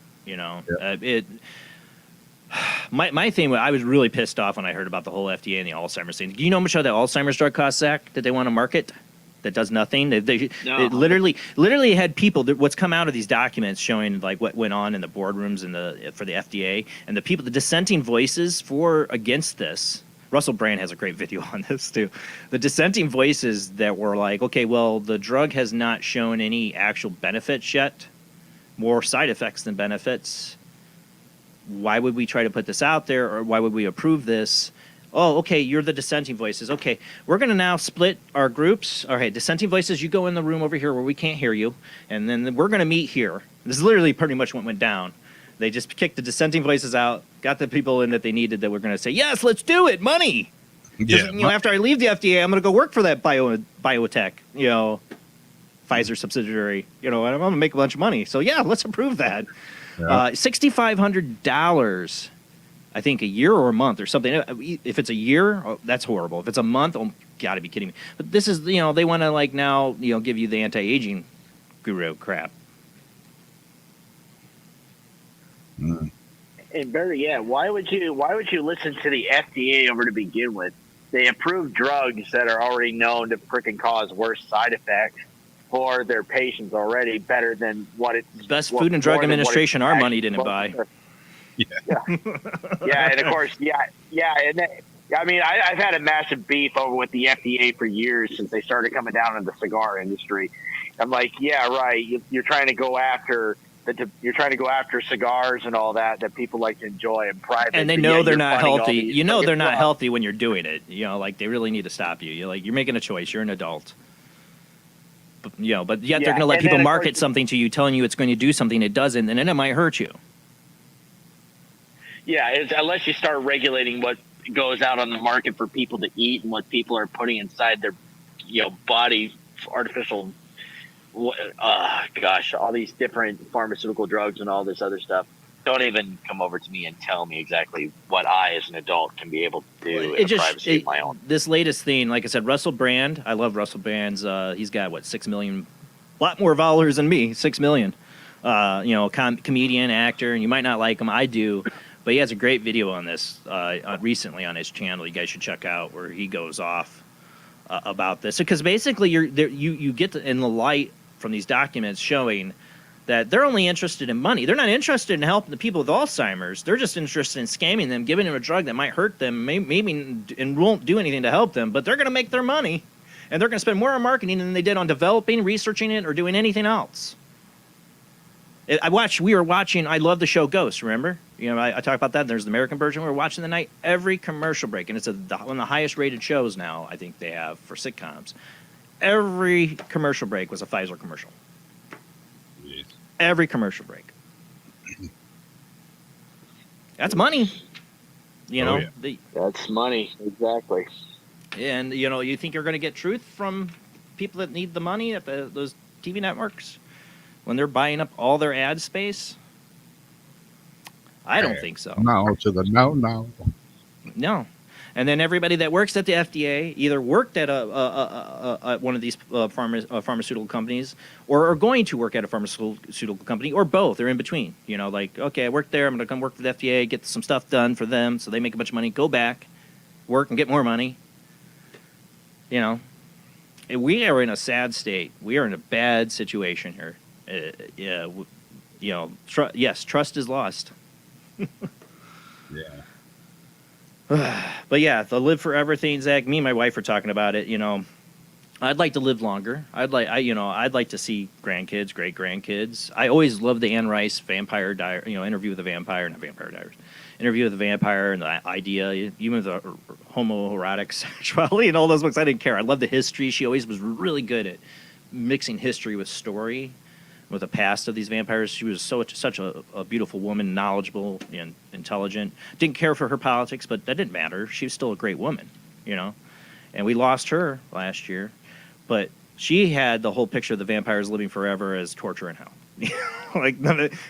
My thing, I was really pissed off when I heard about the whole FDA and the Alzheimer's thing. Do you know, Michelle, that Alzheimer's drug costs, Zach, that they want to market? That does nothing. They literally had people. What's come out of these documents showing like what went on in the boardrooms for the FDA and the dissenting voices against this. Russell Brand has a great video on this too. The dissenting voices that were like, okay, well, the drug has not shown any actual benefits yet, more side effects than benefits. Why would we try to put this out there, or why would we approve this? Oh, okay, you're the dissenting voices. Okay, we're going to now split our groups. All right, dissenting voices, you go in the room over here where we can't hear you, and then we're going to meet here. This is literally pretty much what went down. They just kicked the dissenting voices out, got the people in that they needed that were going to say, yes, let's do it, money. Yeah, after I leave the FDA, I'm going to go work for that biotech, Pfizer subsidiary. And I'm going to make a bunch of money. So, yeah, let's approve that. Yeah. $6,500 I think a year or a month or something. If it's a year, that's horrible. If it's a month, gotta be kidding me. But this is, they want to now, give you the anti-aging guru crap. And Barry, why would you listen to the FDA over to begin with? They approve drugs that are already known to frickin' cause worse side effects for their patients already, better than what it's best Food and Drug Administration our money didn't buy. Yeah, and of course, and I've had a massive beef over with the FDA for years since they started coming down in the cigar industry. I'm like, yeah, right. You're trying to go after cigars and all that people like to enjoy in private, and they know they're not healthy. They're not healthy when you're doing it. Like they really need to stop you. You're making a choice. You're an adult. But yet they're going to let people market something to you, telling you it's going to do something it doesn't, and then it might hurt you. Yeah, unless you start regulating what goes out on the market for people to eat and what people are putting inside their, body, artificial, all these different pharmaceutical drugs and all this other stuff. Don't even come over to me and tell me exactly what I, as an adult, can be able to do in privacy of my own. This latest thing, like I said, Russell Brand. I love Russell Brand's. He's got 6 million, a lot more followers than me. 6 million. Comedian, actor, and you might not like him. I do. But he has a great video on this recently on his channel. You guys should check out where he goes off about this. Because basically, you get in the light from these documents showing that they're only interested in money. They're not interested in helping the people with Alzheimer's. They're just interested in scamming them, giving them a drug that might hurt them, maybe and won't do anything to help them. But they're going to make their money, and they're going to spend more on marketing than they did on developing, researching it, or doing anything else. We were watching, I love the show Ghost, remember? I talk about that. There's the American version. We were watching the night, every commercial break, and it's one of the highest rated shows now, I think they have, for sitcoms. Every commercial break was a Pfizer commercial. Yes. Every commercial break. That's money. That's money, exactly. And, you think you're going to get truth from people that need the money at those TV networks? When they're buying up all their ad space? I don't think so. No to the no. No. And then everybody that works at the FDA either worked at one of these pharmaceutical companies or are going to work at a pharmaceutical company or both. They're in between. Okay, I worked there. I'm going to come work for the FDA, get some stuff done for them so they make a bunch of money, go back, work, and get more money. We are in a sad state. We are in a bad situation here. Trust is lost. Yeah. But yeah, the live forever thing, Zach. Me and my wife were talking about it. I'd like to live longer. I'd like to see grandkids, great grandkids. I always loved the Anne Rice vampire interview with the vampire, not Vampire Diaries. Interview with the vampire and the idea, even the homoerotic sexuality and all those books. I didn't care. I loved the history. She always was really good at mixing history with story. with the past of these vampires. She was such a beautiful woman, knowledgeable and intelligent. Didn't care for her politics, but that didn't matter. She was still a great woman, you know. And we lost her last year, but she had the whole picture of the vampires living forever as torture in hell. Like,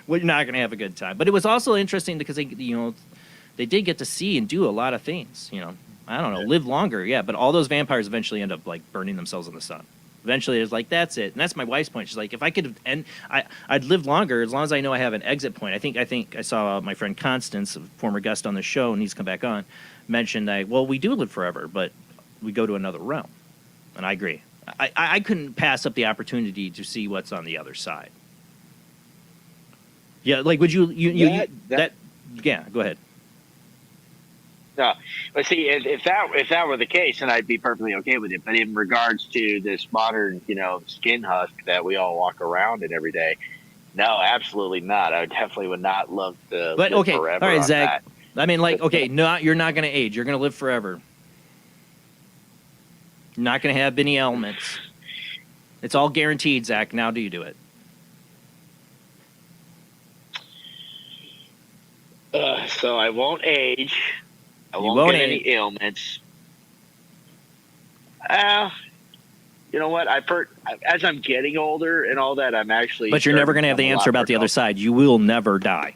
we're not going to have a good time. But it was also interesting because they did get to see and do a lot of things. You know, I don't know, live longer, yeah. But all those vampires eventually end up like burning themselves in the sun. Eventually, it's like that's it, and that's my wife's point. She's like, if I could end, I'd live longer as long as I know I have an exit point. I think I saw my friend Constance, a former guest on the show, and he's come back on, mentioned that we do live forever, but we go to another realm, and I agree. I couldn't pass up the opportunity to see what's on the other side. Yeah, like would you yeah, go ahead. No, but see, if that were the case, then I'd be perfectly okay with it. But in regards to this modern, skin husk that we all walk around in every day, no, absolutely not. I definitely would not love to live forever. All right, on Zach. That. I mean, like, okay, no, you're not going to age. You're going to live forever. You're not going to have any ailments. It's all guaranteed, Zach. Now do you do it? So I won't age. I won't get any ailments. You know what? As I'm getting older and all that, I'm actually. But you're never going to have the answer about the other side. You will never die.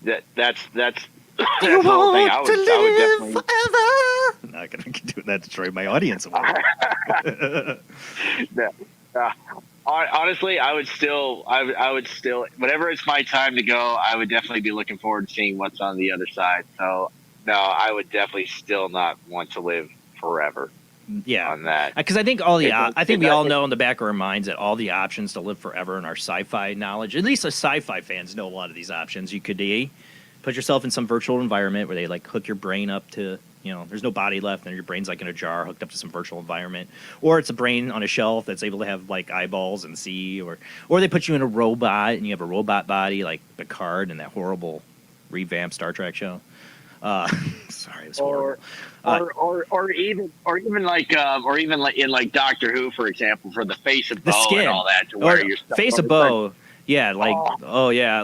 That's the whole thing. I would definitely forever. I'm not going to do that. Destroy my audience. No. Honestly, I would still, whenever it's my time to go, I would definitely be looking forward to seeing what's on the other side. So, no, I would definitely still not want to live forever. Yeah, on that, because I think I think we all know in the back of our minds that all the options to live forever in our sci-fi knowledge. At least the sci-fi fans know a lot of these options. You could put yourself in some virtual environment where they like hook your brain up to. There's no body left, and your brain's like in a jar hooked up to some virtual environment, or it's a brain on a shelf that's able to have like eyeballs and see, or they put you in a robot and you have a robot body like Picard in that horrible revamped Star Trek show. Sorry, it was horrible. Or even like in like Doctor Who, for example, for the face of the Bo skin and all that, to where your face of Bo. Yeah, like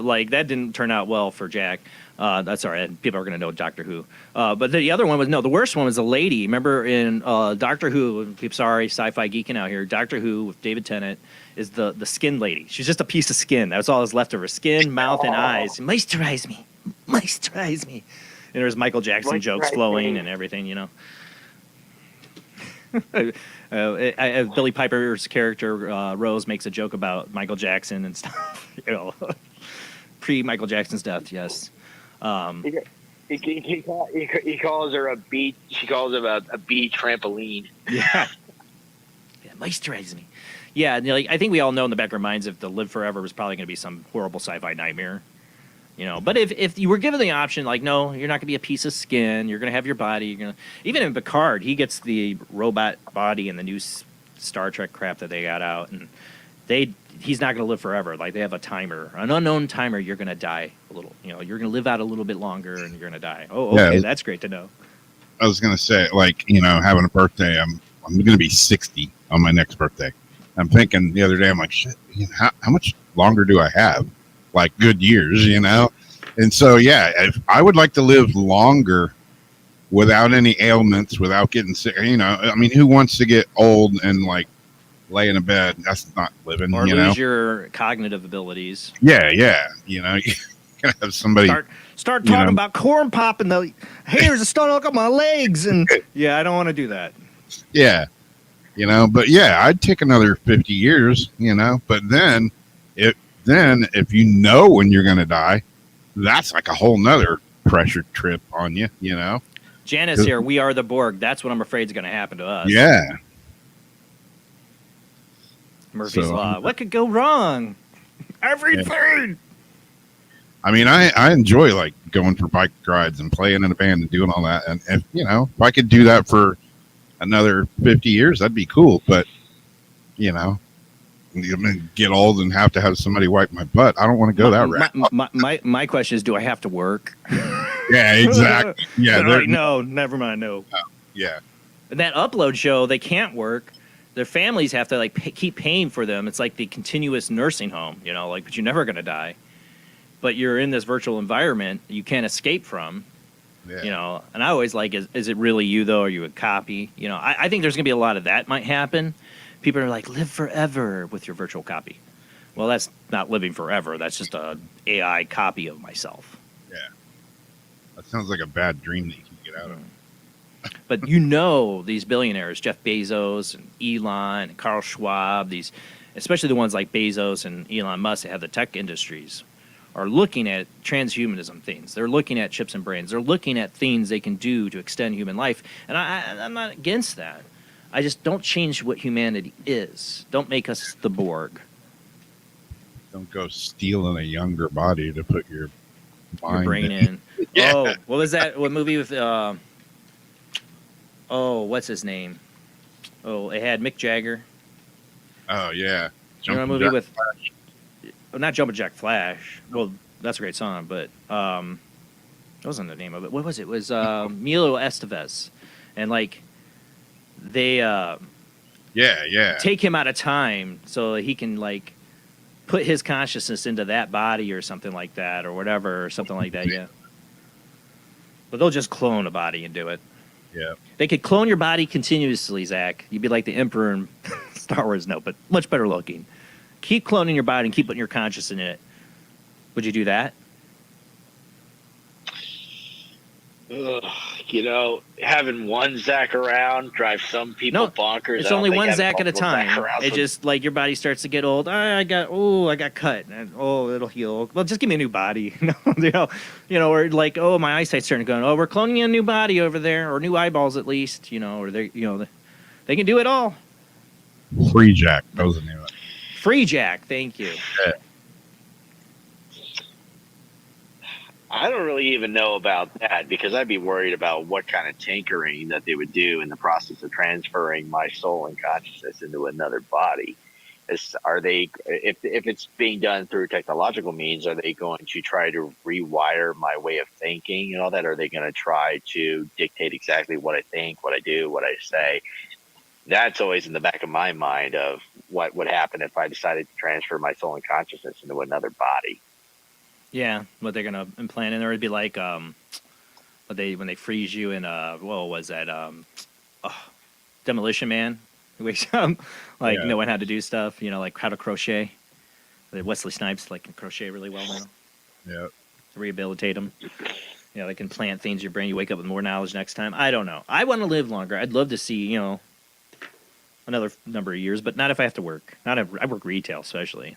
like that didn't turn out well for Jack. That's all right. People are going to know Doctor Who. But the other one the worst one was a lady. Remember in Doctor Who, sorry, sci-fi geeking out here, Doctor Who with David Tennant is the skin lady. She's just a piece of skin. That's all that's left of her. Skin, mouth, and eyes. Moisturize me. Moisturize me. And there's Michael Jackson jokes flowing and everything, Billy Piper's character, Rose, makes a joke about Michael Jackson and stuff, pre-Michael Jackson's death, yes. He calls her a bee. She calls him a bee trampoline. Yeah, moisturize me. Yeah, I think we all know in the back of our minds if to live forever was probably going to be some horrible sci-fi nightmare. But if you were given the option, like, no, you're not going to be a piece of skin. You're going to have your body. Even in Picard, he gets the robot body in the new Star Trek crap that they got out, and he's not going to live forever. Like, they have a timer, an unknown timer. You're going to die a little. You're going to live out a little bit longer, and you're going to die. Oh, okay, that's great to know. I was going to say, like, having a birthday, I'm going to be 60 on my next birthday. I'm thinking the other day, I'm like, shit, how much longer do I have? Like, good years, And so, yeah, if I would like to live longer without any ailments, without getting sick. I mean, who wants to get old and, like, lay in a bed? That's not living, or lose your cognitive abilities. Yeah. You gotta have somebody start talking about corn popping the hairs and start looking at my legs, and yeah, I don't want to do that. Yeah, but yeah, I'd take another 50 years, but then if you know when you're gonna die, that's like a whole nother pressure trip on you, Janice here, we are the Borg. That's what I'm afraid is going to happen to us. Yeah. Murphy's Law. What could go wrong? Everything. I mean, I enjoy like going for bike rides and playing in a band and doing all that. And if I could do that for another 50 years, that'd be cool. But, get old and have to have somebody wipe my butt. I don't want to go that route. My question is, do I have to work? Yeah, exactly. Yeah. No, never mind. No. Yeah. And that upload show, they can't work. their families have to like keep paying for them. It's like the continuous nursing home, you know, like, but you're never going to die. But you're in this virtual environment you can't escape from, you know. And I always like, is it really you though? Are you a copy? You know, I think there's going to be a lot of that might happen. People are like, live forever with your virtual copy. Well, that's not living forever. That's just a AI copy of myself. Yeah, that sounds like a bad dream that you can get out of. But you know, these billionaires, Jeff Bezos and Elon and Carl Schwab, these, especially the ones like Bezos and Elon Musk that have the tech industries, are looking at transhumanism things. They're looking at chips and brains. They're looking at things they can do to extend human life. And I'm not against that. I just don't change what humanity is. Don't make us the Borg. Don't go stealing a younger body to put your mind brain in. Yeah. Oh, what was that? What movie with? What's his name? Oh, it had Mick Jagger. Oh yeah, You know a movie with? Well, not Jumpin' Jack Flash. Well, that's a great song, but that wasn't the name of it. What was it? It was Milo Estevez, and like they take him out of time so that he can like put his consciousness into that body or something like that or whatever or something like that. Yeah. But they'll just clone a body and do it. Yeah. They could clone your body continuously, Zach. You'd be like the Emperor in Star Wars, no, but much better looking. Keep cloning your body and keep putting your conscience in it. Would you do that? Ugh, you know, having one Zach around drives some people bonkers. It's I don't only think one having Zach at a multiple time. Zach around It some- just like your body starts to get old. I got cut. And, it'll heal. Well, just give me a new body. Or like, my eyesight's starting to go. Oh, we're cloning you a new body over there, or new eyeballs at least. Or they can do it all. Free Jack. That was the name of it. Free Jack. Thank you. Yeah. I don't really even know about that because I'd be worried about what kind of tinkering that they would do in the process of transferring my soul and consciousness into another body. If it's being done through technological means, are they going to try to rewire my way of thinking and all that? Are they going to try to dictate exactly what I think, what I do, what I say? That's always in the back of my mind of what would happen if I decided to transfer my soul and consciousness into another body. Yeah, what they're gonna implant in there would be like when they freeze you in what was that Demolition Man? He wakes up knowing how to do stuff, like how to crochet. Wesley Snipes can crochet really well now. Yeah. Rehabilitate him. They can plant things in your brain. You wake up with more knowledge next time. I don't know. I want to live longer. I'd love to see another number of years, but not if I have to work. I work retail, especially.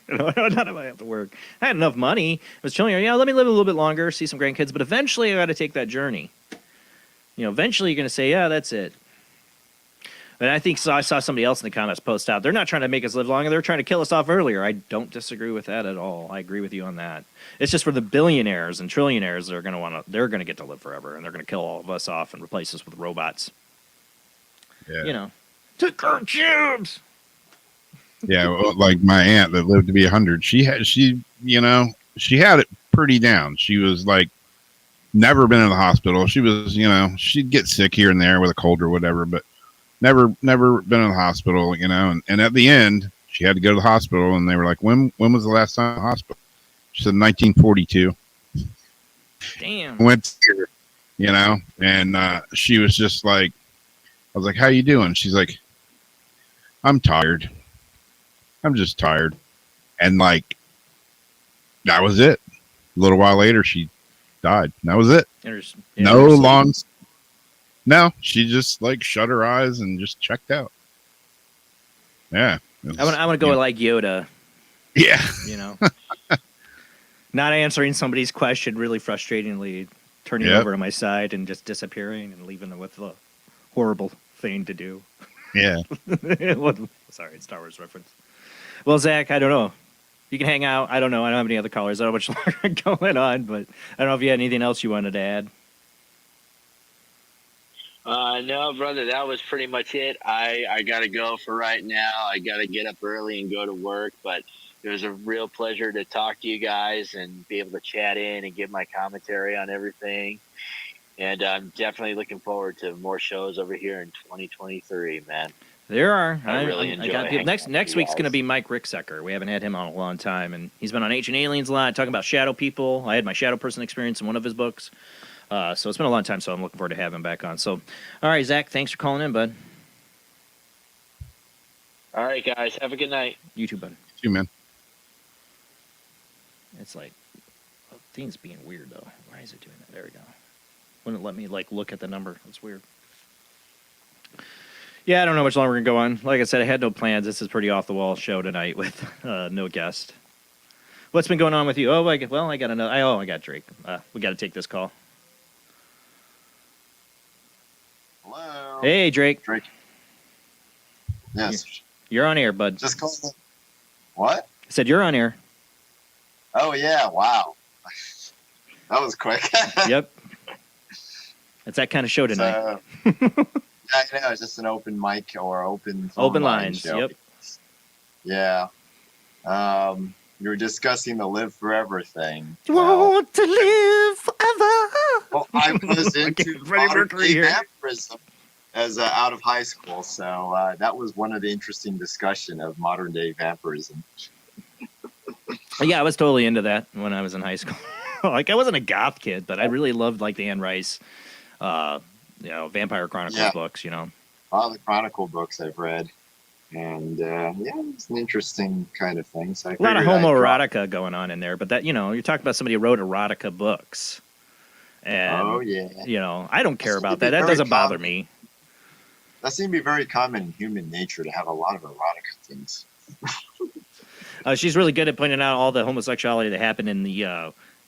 Not if I have to work. I had enough money. I was chilling here. Let me live a little bit longer, see some grandkids. But eventually, I got to take that journey. Eventually, you're going to say, "Yeah, that's it." And I think I saw somebody else in the comments post out. They're not trying to make us live longer. They're trying to kill us off earlier. I don't disagree with that at all. I agree with you on that. It's just for the billionaires and trillionaires that are going to they're going to get to live forever, and they're going to kill all of us off and replace us with robots. Yeah. Take our jobs. Yeah, well, like my aunt that lived to be 100, she had it pretty down. She was like never been in the hospital. She was, she'd get sick here and there with a cold or whatever, but never been in the hospital, and at the end she had to go to the hospital and they were like, when was the last time in the hospital? She said 1942. Damn. Went here, and she was just like, I was like, how you doing? She's like, I'm tired. I'm just tired. And that was it. A little while later, she died. And that was it. No, she just shut her eyes and just checked out. Yeah. I want to go like Yoda. Yeah. Not answering somebody's question really frustratingly, turning over to my side and just disappearing and leaving them with a horrible thing to do. Yeah. Sorry, Star Wars reference. Well, Zach, I don't know. You can hang out. I don't know. I don't have any other callers. I don't know how much longer going on, but I don't know if you had anything else you wanted to add. No, brother, that was pretty much it. I got to go for right now. I got to get up early and go to work, but it was a real pleasure to talk to you guys and be able to chat in and give my commentary on everything. And I'm definitely looking forward to more shows over here in 2023, man. There are. I really enjoy got hanging next out next with you week's going to guys. be Mike Ricksecker. We haven't had him on a long time, and he's been on Ancient Aliens a lot, talking about shadow people. I had my shadow person experience in one of his books. So it's been a long time, so I'm looking forward to having him back on. So, all right, Zach, thanks for calling in, bud. All right, guys. Have a good night. You too, bud. You, man. It's like, the thing's being weird, though. Why is it doing that? There we go. Wouldn't let me, like, look at the number. That's weird. Yeah, I don't know how much longer we're going to go on. Like I said, I had no plans. This is a pretty off-the-wall show tonight with no guest. What's been going on with you? I got another. I got Drake. We got to take this call. Hello. Hey, Drake. Drake. Yes. You're on air, bud. Just call. What? I said you're on air. Oh yeah! Wow. That was quick. Yep. It's that kind of show tonight. Yeah, I know. It's just an open mic or open lines. show. Yep. Yeah. You were discussing the live forever thing. You want to live forever? Well, I was into Freddie Mercury here. vampirism as out of high school, so that was one of the interesting discussion of modern day vampirism. Yeah, I was totally into that when I was in high school. Like, I wasn't a goth kid, but I really loved, like, the Anne Rice, Vampire Chronicles books, A lot of the Chronicle books I've read. And, it's an interesting kind of thing. So a lot of homoerotica going on in there, but that, you're talking about somebody who wrote erotica books. And, I don't care about that. That doesn't bother me. That seems to be very common in human nature to have a lot of erotica things. She's really good at pointing out all the homosexuality that happened in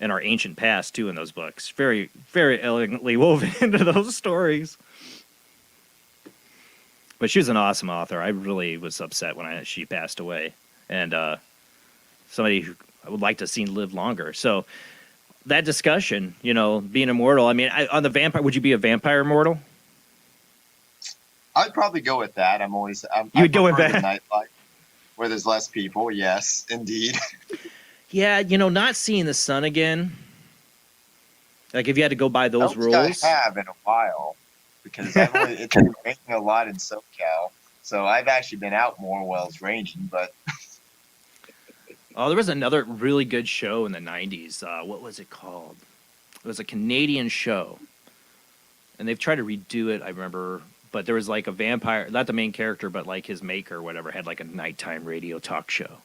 in our ancient past too in those books. Very, very elegantly woven into those stories. But she was an awesome author. I really was upset when she passed away, and somebody who I would like to see live longer. So that discussion, being immortal. I mean, on the vampire, would you be a vampire immortal? I'd probably go with that. You'd go with that? Nightlife, where there's less people. Yes, indeed. Yeah, not seeing the sun again. Like, if you had to go by those rules. I have in a while, because it's been raining a lot in SoCal. So I've actually been out more while it's raining, but. Oh, there was another really good show in the 90s. What was it called? It was a Canadian show. And they've tried to redo it, I remember. But there was like a vampire, not the main character, but like his maker or whatever, had like a nighttime radio talk show.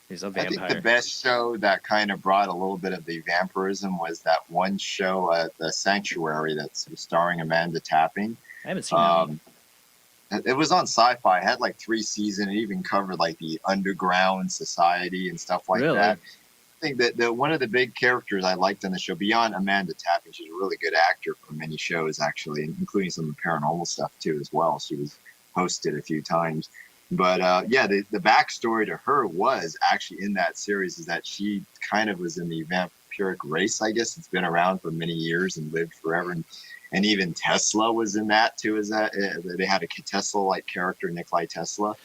He's a vampire. I think the best show that kind of brought a little bit of the vampirism was that one show, The Sanctuary, that's starring Amanda Tapping. I haven't seen that one. It was on Sci-Fi. It had like 3 seasons. It even covered like the underground society and stuff like that. I think that one of the big characters I liked on the show, beyond Amanda Tapping, she's a really good actor for many shows, actually, including some of the paranormal stuff too as well. She was hosted a few times. But the backstory to her was actually in that series is that she kind of was in the vampiric race, I guess. It's been around for many years and lived forever. And even Tesla was in that too. They had a Tesla-like character, Nikolai Tesla.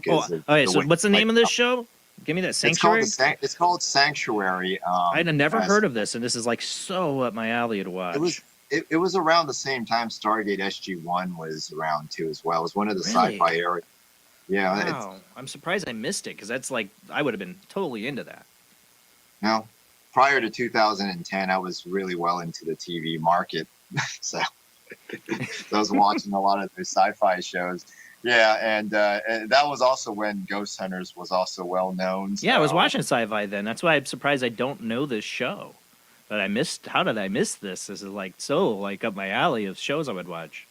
So what's the name of this show? Give me that. Sanctuary? It's called Sanctuary. I'd never heard of this, and this is like so up my alley to watch. It was around the same time Stargate SG-1 was around too as well. It was one of the sci-fi areas. Yeah. Wow. I'm surprised I missed it, because that's like, I would have been totally into that. No, prior to 2010, I was really well into the TV market. So I was watching a lot of the sci-fi shows. Yeah, and that was also when Ghost Hunters was also well known. So. Yeah, I was watching sci-fi then. That's why I'm surprised I don't know this show. But how did I miss this? This is like so like up my alley of shows I would watch.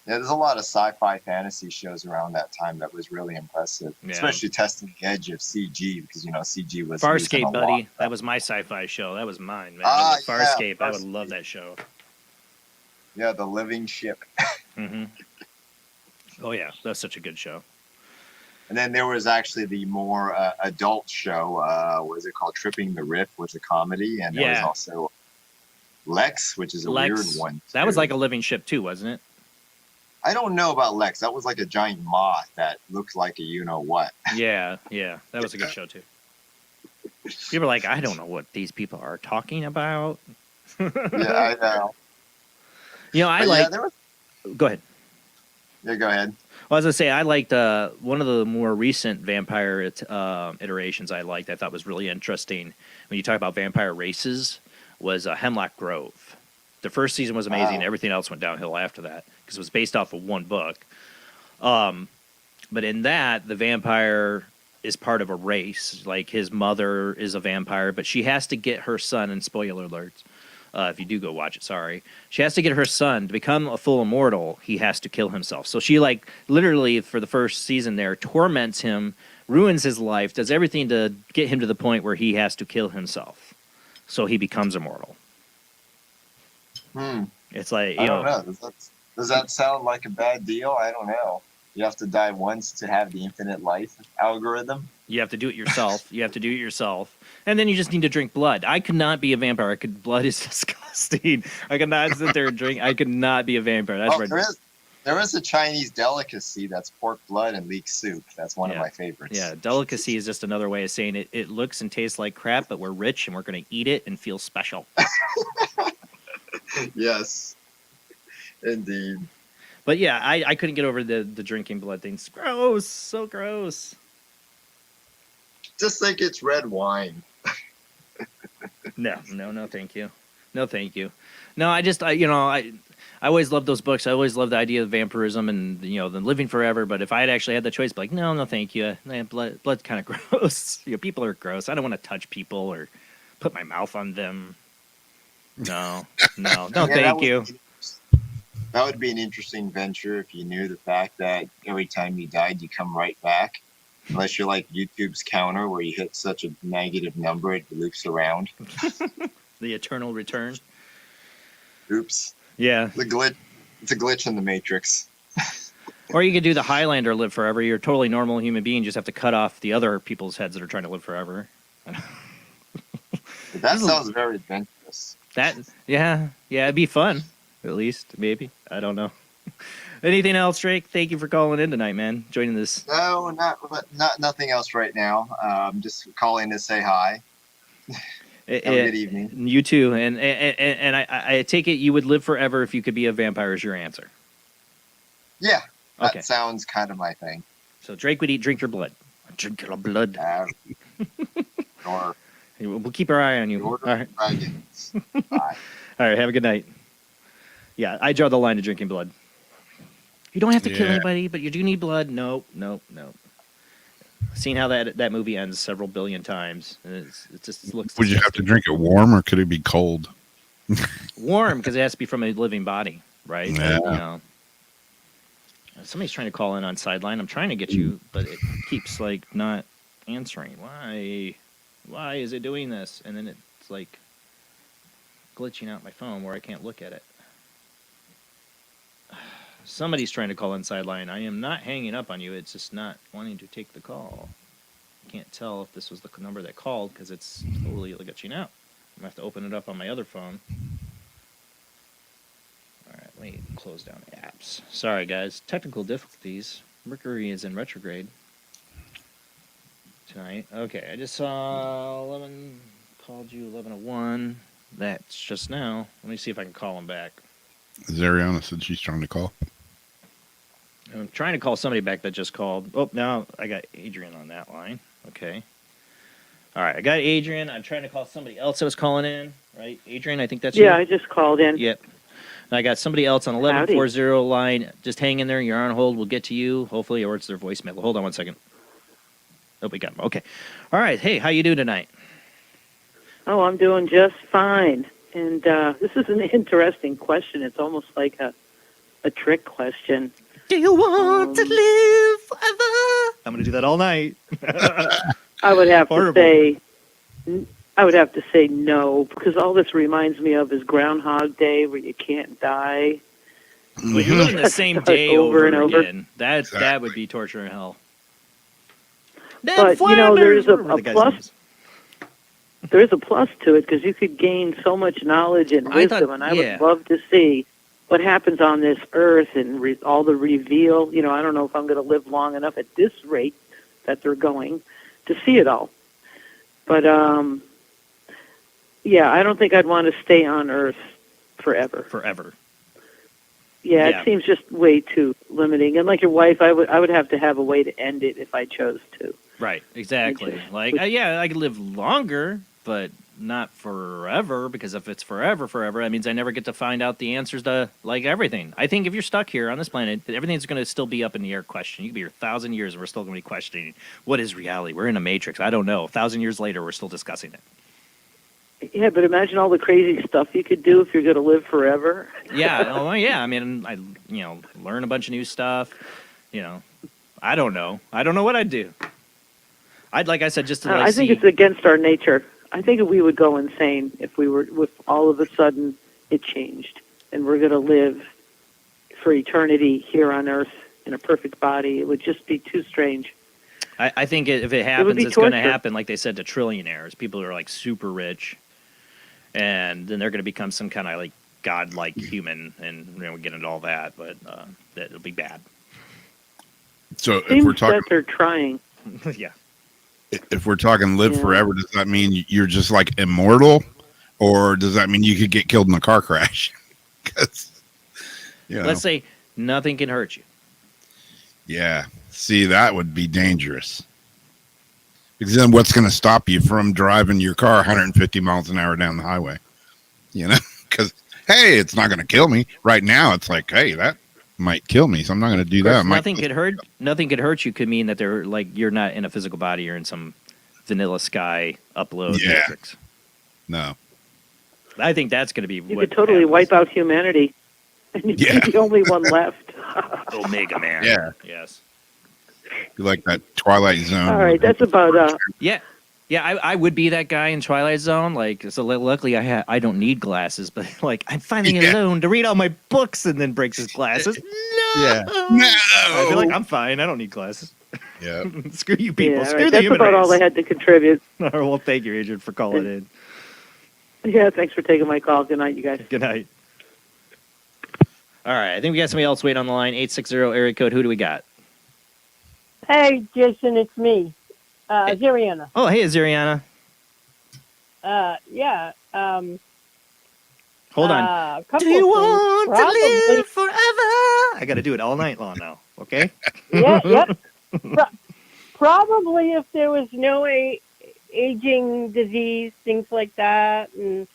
Yeah, there's a lot of sci-fi fantasy shows around that time that was really impressive, especially testing the edge of CG, because CG was Farscape, buddy. That was my sci-fi show. That was mine, man. Farscape. I would love that show. Yeah, The Living Ship. Mm-hmm. Oh yeah, that's such a good show. And then there was actually the more adult show. What is it called? Tripping the Riff, was a comedy, and there was also Lex, which is a weird one. That was like a living ship too, wasn't it? I don't know about Lex. That was like a giant moth that looked like a you-know-what. Yeah. That was a good show, too. People are like, I don't know what these people are talking about. Yeah, I know. Go ahead. Yeah, go ahead. Well, as I say, I liked one of the more recent vampire iterations I liked. I thought was really interesting. When you talk about vampire races, was Hemlock Grove. The first season was amazing. Wow. Everything else went downhill after that because it was based off of one book. But in that, the vampire is part of a race. Like his mother is a vampire, but she has to get her son. And spoiler alerts, if you do go watch it, sorry. She has to get her son to become a full immortal. He has to kill himself. So she like literally for the first season there torments him, ruins his life, does everything to get him to the point where he has to kill himself. So he becomes immortal. It's like, I don't know. Does that sound like a bad deal? I don't know. You have to die once to have the infinite life algorithm. You have to do it yourself. And then you just need to drink blood. I could not be a vampire. Blood is disgusting. I could not sit there and drink. I could not be a vampire. That's right. There is a Chinese delicacy that's pork blood and leek soup. That's one of my favorites. Yeah, delicacy is just another way of saying it. It looks and tastes like crap, but we're rich and we're going to eat it and feel special. Yes, indeed. But yeah, I couldn't get over the drinking blood thing. It's gross, so gross. Just think it's red wine. No, thank you. No, thank you. No, I always loved those books. I always loved the idea of vampirism and the living forever. But if I had actually had the choice, I'd be like, no, thank you. Blood's kind of gross. People are gross. I don't want to touch people or put my mouth on them. No, thank you. That would be an interesting venture if you knew the fact that every time you died, you come right back. Unless you're like YouTube's counter where you hit such a negative number, it loops around. The eternal return. Oops. Yeah. It's a glitch in the Matrix. Or you could do the Highlander, live forever. You're a totally normal human being. You just have to cut off the other people's heads that are trying to live forever. That sounds very adventurous. Yeah, it'd be fun. At least, maybe. I don't know. Anything else, Drake? Thank you for calling in tonight, man. Joining this. No, nothing else right now. I'm just calling to say hi. Have a good evening. You too. And I take it you would live forever if you could be a vampire is your answer. Yeah. Okay. That sounds kind of my thing. So Drake would drink your blood. Drink your blood. Or we'll keep our eye on you. All right. Bye. All right. Have a good night. Yeah, I draw the line to drinking blood. You don't have to kill anybody, but you do need blood. Nope. Seen how that movie ends several billion times. It just looks. Would you have to drink it warm, or could it be cold? Warm, because it has to be from a living body, right? Yeah. Somebody's trying to call in on Sideline. I'm trying to get you, but it keeps not answering. Why is it doing this? And then it's glitching out my phone where I can't look at it. Somebody's trying to call in Sideline. I am not hanging up on you. It's just not wanting to take the call. I can't tell if this was the number that called because it's totally glitching out. I'm going to have to open it up on my other phone. All right, let me close down the apps. Sorry, guys. Technical difficulties. Mercury is in retrograde tonight. Okay, I just saw 11, called you 11:01. That's just now. Let me see if I can call him back. Zariana said she's trying to call. I'm trying to call somebody back that just called. Oh, now I got Adrian on that line. Okay. All right, I got Adrian. I'm trying to call somebody else that was calling in. Right, Adrian? I think that's you. Yeah, I just called in. Yep. And I got somebody else on 1140 line. Just hang in there. You're on hold. We'll get to you, hopefully, or it's their voicemail. Hold on one second. Oh, we got him. Okay. All right. Hey, how you doing tonight? Oh, I'm doing just fine. And this is an interesting question. It's almost like a trick question. Do you want to live forever? I'm going to do that all night. I would have to say no, because all this reminds me of is Groundhog Day, where you can't die. Well, you're living the same day over and over again. That would be torture and hell. But there's a plus. There is a plus to it because you could gain so much knowledge and wisdom, and I would love to see what happens on this earth and all the reveal. I don't know if I'm going to live long enough at this rate that they're going to see it all. But, I don't think I'd want to stay on Earth forever. Forever. it seems just way too limiting. And like your wife, I would have to have a way to end it if I chose to. Right, exactly. Like, I could live longer, but not forever, because if it's forever, that means I never get to find out the answers to, like, everything. I think if you're stuck here on this planet, everything's going to still be up in the air question. You could be here 1,000 years and we're still going to be questioning, what is reality? We're in a matrix. I don't know. 1,000 years later, we're still discussing it. Yeah, but imagine all the crazy stuff you could do if you're going to live forever. Yeah, I mean, I learn a bunch of new stuff. I don't know. I don't know what I'd do. Like I said, just to I think it's against our nature. I think we would go insane if all of a sudden it changed and we're going to live for eternity here on Earth in a perfect body. It would just be too strange. I think if it happens, it's going to happen, like they said, to trillionaires, people who are like super rich, and then they're going to become some kind of like godlike human, and we get into all that, but it'll be bad. So if we're talking, that they're trying. Yeah. If we're talking live forever, does that mean you're just like immortal, or does that mean you could get killed in a car crash? Because let's say nothing can hurt you. Yeah. See, that would be dangerous. Because then what's going to stop you from driving your car 150 miles an hour down the highway? Because, hey, it's not going to kill me. Right now, it's like, hey, that might kill me, so I'm not going to do that. Nothing could hurt you could mean that they're like you're not in a physical body, you're in some vanilla sky upload matrix. No. I think that's going to be you could totally wipe out humanity. And you'd be the only one left. Omega Man. Yeah. Yes. You like that Twilight Zone. All right, that's about Yeah, I would be that guy in Twilight Zone. Like, so luckily I don't need glasses, but like I'm finding alone to read all my books, and then breaks his glasses. No, I feel like I'm fine. I don't need glasses. Yeah, screw you people. Yeah, Screw the that's human about race. all I had to contribute. Well, thank you, Agent, for calling in. Yeah, thanks for taking my call. Good night, you guys. Good night. All right, I think we got somebody else waiting on the line. 860 area code. Who do we got? Hey, Jason, it's me, Ziriana. Oh, hey, Ziriana. Yeah. Hold on. Do you want to live forever? I got to do it all night long now. Okay. Yep. Probably if there was no aging disease, things like that, and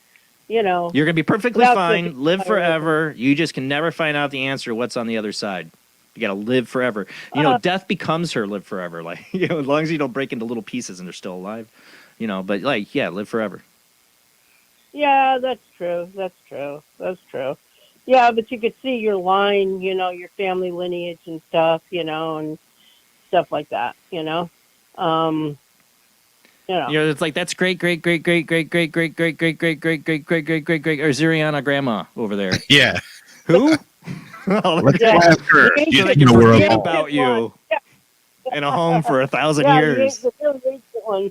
you're gonna be perfectly fine. Live forever. You just can never find out the answer. What's on the other side? You got to live forever. Death becomes her live forever. Like, as long as you don't break into little pieces and they're still alive, but like, live forever. Yeah, that's true. Yeah, but you could see your line, your family lineage and stuff, and stuff like that, It's like that's great, or Ziriana grandma over there. Yeah. Who? Let's ask her. So they can forget about you in a home for 1,000 years. The really ancient one.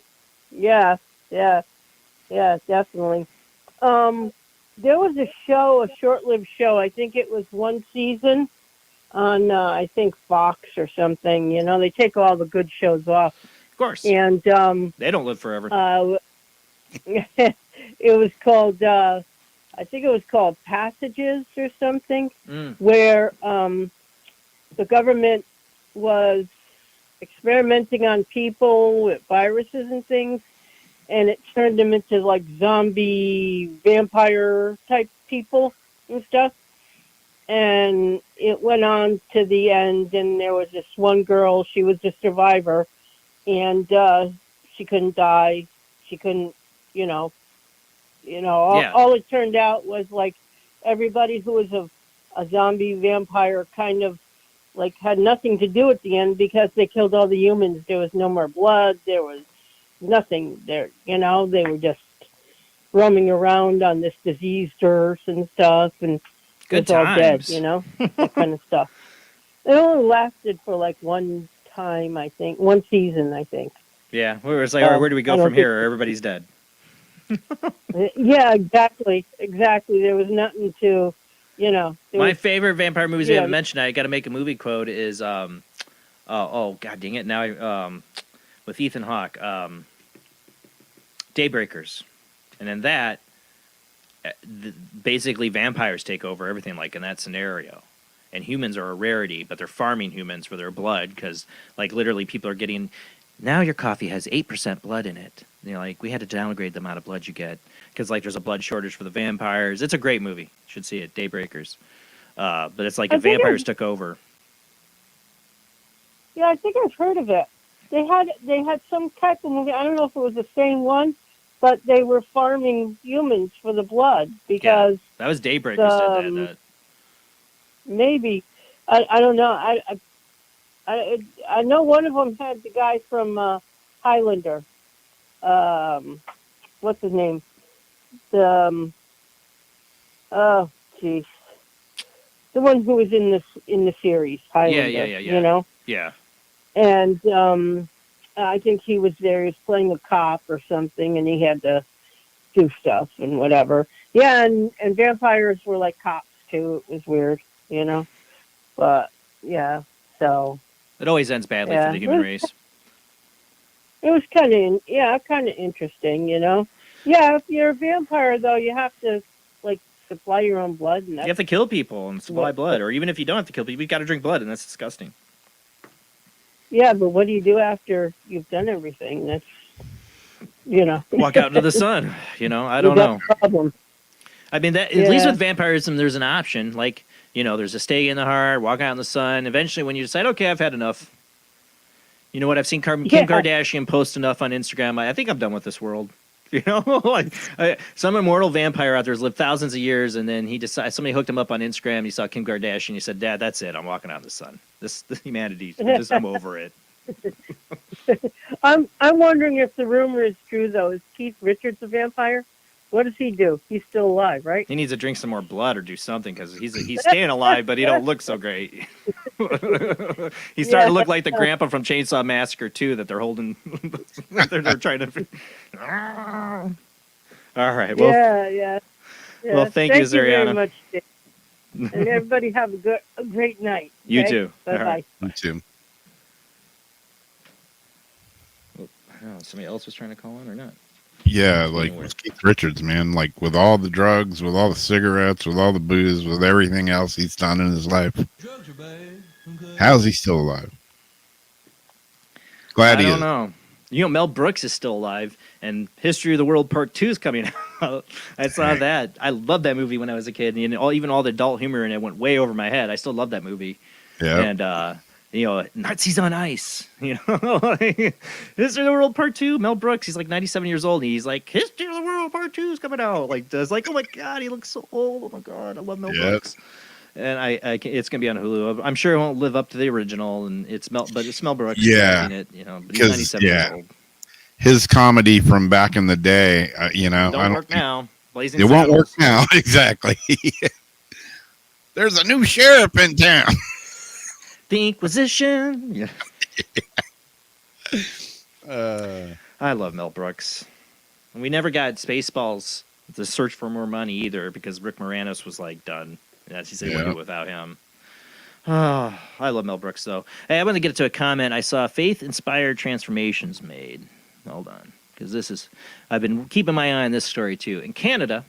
Yeah, definitely. There was a short-lived show. I think it was one season on, I think, Fox or something. They take all the good shows off. Of course. And they don't live forever. It was called, I think it was called Passages or something, where the government was experimenting on people with viruses and things, and it turned them into like zombie vampire type people and stuff. And it went on to the end, and there was this one girl, she was a survivor, and she couldn't die. She couldn't, all it turned out was like everybody who was a zombie vampire kind of like had nothing to do at the end because they killed all the humans. There was no more blood. There was nothing there, they were just roaming around on this diseased earth and stuff, and good all dead, times. That kind of stuff. It only lasted for like one season, I think. Yeah, we were like, all right, where do we go from here? Everybody's dead. Yeah, exactly. There was nothing to, My favorite vampire movies we haven't mentioned, I got to make a movie quote, is, god dang it, now with Ethan Hawke, Daybreakers. And in that, basically vampires take over everything, like in that scenario. and humans are a rarity, but they're farming humans for their blood because, like, literally people are getting, now your coffee has 8% blood in it. You know, like, we had to downgrade the amount of blood you get because, like, there's a blood shortage for the vampires. It's a great movie. You should see it, Daybreakers. But it's like if vampires took over. Yeah, I think I've heard of it. They had some type of movie. I don't know if it was the same one, but they were farming humans for the blood because that was Daybreakers did that. Maybe I don't know. I know one of them had the guy from Highlander. What's his name? Oh, jeez. The one who was in the series, Highlander. Yeah. You know? Yeah. And I think he was there. He was playing a cop or something, and he had to do stuff and whatever. Yeah, and vampires were like cops too. It was weird, you know. But yeah, so it always ends badly for the human race. It was kind of interesting, you know. Yeah, if you're a vampire though, you have to like supply your own blood, and you have to kill people and supply blood, or even if you don't have to kill people, you got to drink blood, and that's disgusting. Yeah, but what do you do after you've done everything? That's, you know. Walk out into the sun. You know, I don't know. Problem. I mean, at least with vampirism, there's an option. Like, you know, there's a stake in the heart, walk out in the sun. Eventually, when you decide, okay, I've had enough. You know what? I've seen Kim Kardashian post enough on Instagram. I think I'm done with this world. You know, like some immortal vampire out there has lived thousands of years, and then he decided somebody hooked him up on Instagram. He saw Kim Kardashian. He said, "Dad, that's it. I'm walking out in the sun. This humanity. I'm over it." I'm wondering if the rumor is true though. Is Keith Richards a vampire? What does he do? He's still alive, right? He needs to drink some more blood or do something because he's staying alive, but he don't look so great. He's starting to look like the grandpa from Chainsaw Massacre 2 that they're holding. they're trying to. All right. Well. Yeah. Well, thank you, Zariana. Very much, Dave. And everybody have a great night. Okay? You too. Bye bye. Right. You too. Somebody else was trying to call in or not? Yeah, like with Keith Richards, man, like with all the drugs, with all the cigarettes, with all the booze, with everything else he's done in his life. How's he still alive? Glad he is. I don't know. You know, Mel Brooks is still alive, and History of the World Part 2 is coming out. I saw that. I loved that movie when I was a kid, and even all the adult humor in it went way over my head. I still love that movie. Yeah. And, you know, Nazis on Ice, you know, History of the World Part 2, Mel Brooks, he's like 97 years old, and he's like, History of the World Part 2 is coming out. Like, it's like, oh my God, he looks so old. Oh my God, I love Mel Brooks. And it's going to be on Hulu. I'm sure it won't live up to the original, and it's Mel Brooks. Yeah. It, you know, but he's 97 years old. His comedy from back in the day, you know. Don't work now. Blazing it won't work Saddles. now, exactly. There's a new sheriff in town. The Inquisition. Yeah. I love Mel Brooks. And we never got Spaceballs, The Search for More Money either, because Rick Moranis was like done. As he said, we'll do it without him. Oh, I love Mel Brooks though. Hey, I want to get to a comment. I saw faith-inspired transformations made. Hold on, because I've been keeping my eye on this story too. In Canada,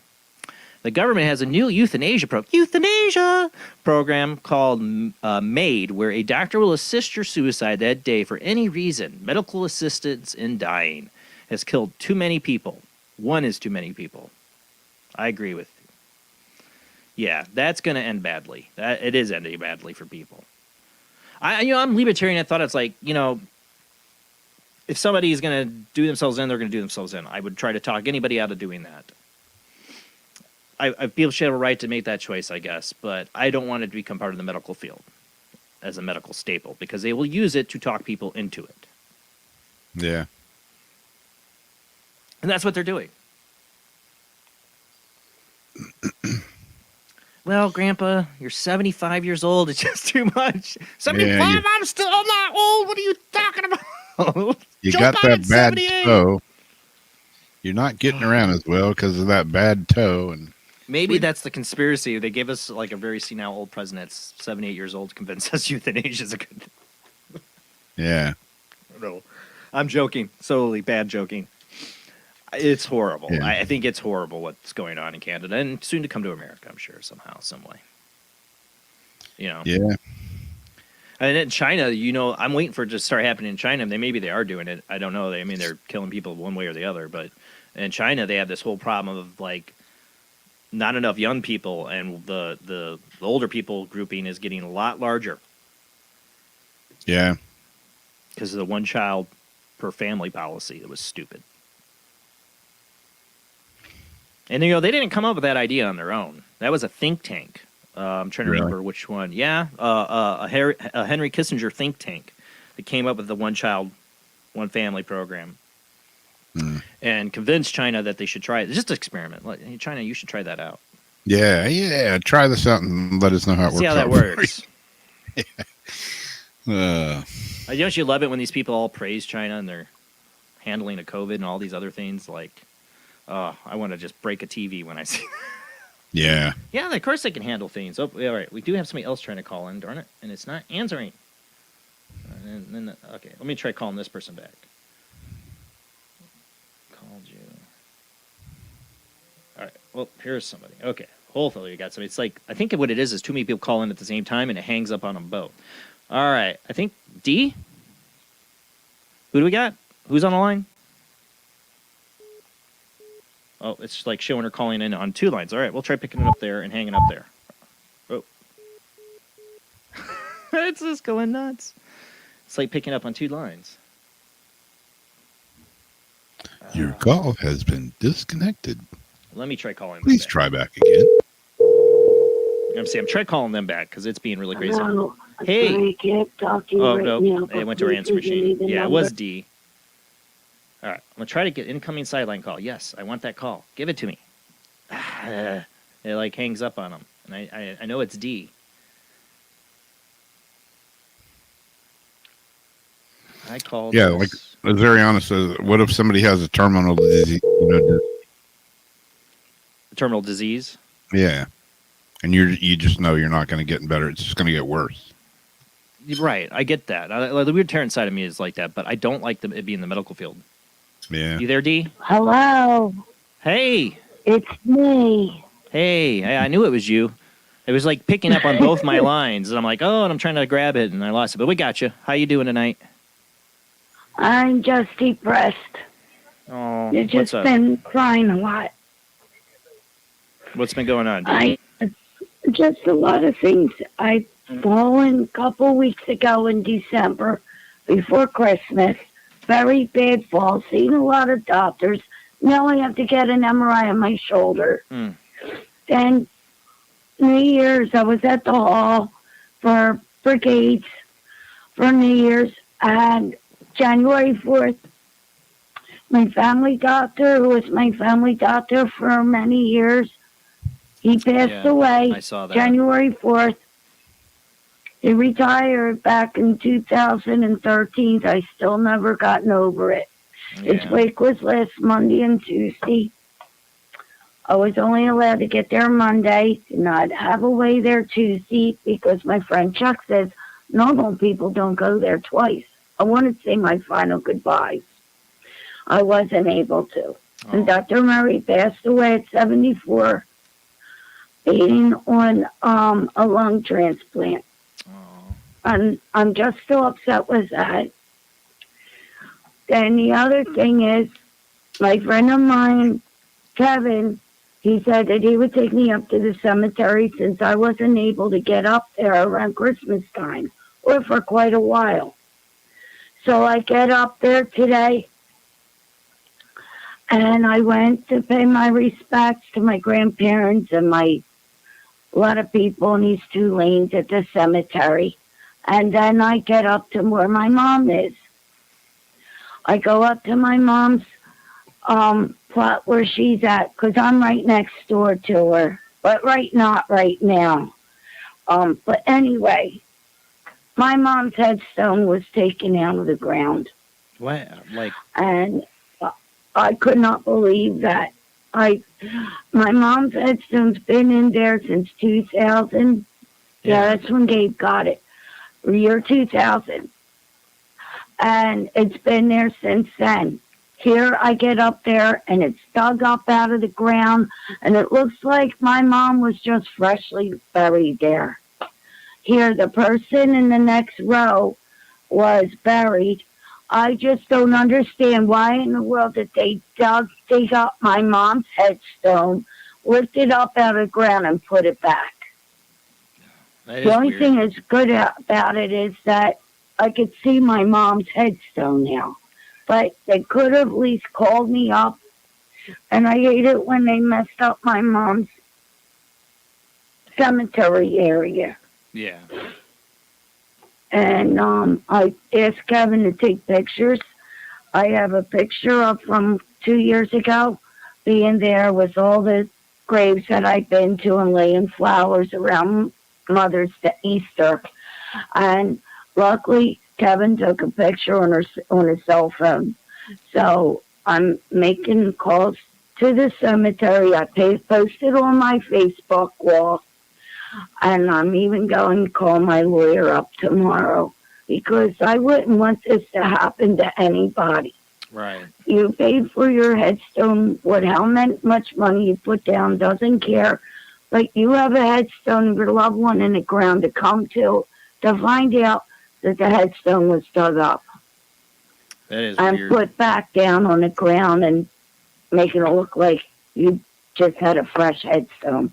the government has a new euthanasia program called MAID, where a doctor will assist your suicide that day for any reason. Medical assistance in dying has killed too many people. One is too many people. I agree with you. Yeah, that's going to end badly. It is ending badly for people. I'm libertarian. I thought it's like, you know, if somebody is going to do themselves in, they're going to do themselves in. I would try to talk anybody out of doing that. People should have a right to make that choice, I guess, but I don't want it to become part of the medical field as a medical staple because they will use it to talk people into it. Yeah. And that's what they're doing. Well, Grandpa, you're 75 years old. It's just too much. 75? Yeah, I'm not old. What are you talking about? You got that bad toe. You're not getting around as well because of that bad toe. And maybe that's the conspiracy. They gave us like a very senile old president that's 78 years old to convince us euthanasia is a good thing. Yeah. No, I'm joking. Solely bad joking. It's horrible. Yeah. I think it's horrible what's going on in Canada and soon to come to America, I'm sure, somehow, some way. You know. Yeah. And in China, you know, I'm waiting for it to start happening in China. Maybe they are doing it. I don't know. I mean, they're killing people one way or the other. But in China, they have this whole problem of like not enough young people, and the older people grouping is getting a lot larger. Yeah. Because of the one child per family policy that was stupid. And you know, they didn't come up with that idea on their own. That was a think tank. I'm trying to remember which one. Yeah, a Henry Kissinger think tank that came up with the one child, one family program, and convinced China that they should try it. It's just an experiment. Like, hey, China, you should try that out. Yeah. Try this out and let us know how it works. See how that works. Don't you love it when these people all praise China and they're handling of COVID and all these other things? Like, I want to just break a TV when I see that. Yeah. Yeah, of course they can handle things. Oh, yeah, all right. We do have somebody else trying to call in, darn it, and it's not answering. Okay, let me try calling this person back. Called you. All right. Well, here's somebody. Okay. Hopefully we got somebody. It's like, I think what it is too many people call in at the same time, and it hangs up on them both. All right. I think D? Who do we got? Who's on the line? Oh, it's like showing her calling in on two lines. All right, we'll try picking it up there and hanging up there. Oh. It's just going nuts. It's like picking up on two lines. Your call has been disconnected. Let me try calling them Please back. try back again. I'm trying calling them back because it's being really crazy. Hello. Hey. I can't talk to you Oh, right no. now. It went to our answer machine. Yeah, it was D. D. All right. I'm going to try to get incoming sideline call. Yes, I want that call. Give it to me. It like hangs up on them. And I know it's D. I called. Yeah, like Zariana says, what if somebody has a terminal disease? Terminal disease? Yeah. And you just know you're not going to get better. It's just going to get worse. Right. I get that. The weird parent side of me is like that, but I don't like it being in the medical field. Yeah. You there, D? Hello. Hey. It's me. Hey, I knew it was you. It was like picking up on both my lines, and I'm like, oh, and I'm trying to grab it, and I lost it. But we got you. How you doing tonight? I'm just depressed. Oh, You've what's just up? been crying a lot. What's been going on, D? Just a lot of things. I fallen a couple weeks ago in December before Christmas. Very bad fall. Seen a lot of doctors. Now I have to get an MRI on my shoulder. Then New Year's, I was at the hall for brigades for New Year's, and January 4th, my family doctor, who was my family doctor for many years, he passed away. I saw that. January 4th. He retired back in 2013. I still never gotten over it. His wake was last Monday and Tuesday. I was only allowed to get there Monday, did not have a way there Tuesday because my friend Chuck says normal people don't go there twice. I wanted to say my final goodbyes. I wasn't able to. And Dr. Murray passed away at 74, waiting on a lung transplant. And I'm just so upset with that. Then the other thing is, my friend of mine, Kevin, he said that he would take me up to the cemetery since I wasn't able to get up there around Christmas time or for quite a while. So I get up there today and I went to pay my respects to my grandparents and a lot of people in these two lanes at the cemetery. And then I get up to where my mom is. I go up to my mom's plot where she's at, because I'm right next door to her, but not right now. But anyway, my mom's headstone was taken out of the ground. What? And I could not believe that. My mom's headstone's been in there since 2000. Yeah, that's when Gabe got it. Year 2000. And it's been there since then. Here I get up there and it's dug up out of the ground and it looks like my mom was just freshly buried there. here, the person in the next row was buried. I just don't understand why in the world did they dig up my mom's headstone, lift it up out of the ground, and put it back. The only thing that's good about it is that I could see my mom's headstone now. But they could have at least called me up. And I hate it when they messed up my mom's cemetery area. Yeah. And I asked Kevin to take pictures. I have a picture of from 2 years ago, being there with all the graves that I've been to and laying flowers around Mother's Easter. And luckily, Kevin took a picture on his cell phone. So I'm making calls to the cemetery. I posted on my Facebook wall. And I'm even going to call my lawyer up tomorrow because I wouldn't want this to happen to anybody. Right. You paid for your headstone, how much money you put down, doesn't care. But you have a headstone of your loved one in the ground to come to find out that the headstone was dug up. That is and weird. Put back down on the ground and making it look like you just had a fresh headstone.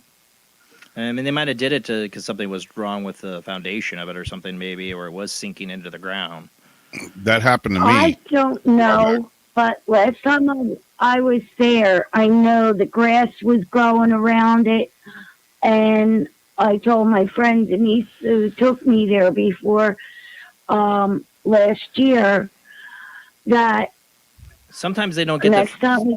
I mean, they might have did it because something was wrong with the foundation of it or something, maybe, or it was sinking into the ground. That happened to me. I don't know, but last time I was there, I know the grass was growing around it, and I told my friend Denise, who took me there before last year, that sometimes they don't get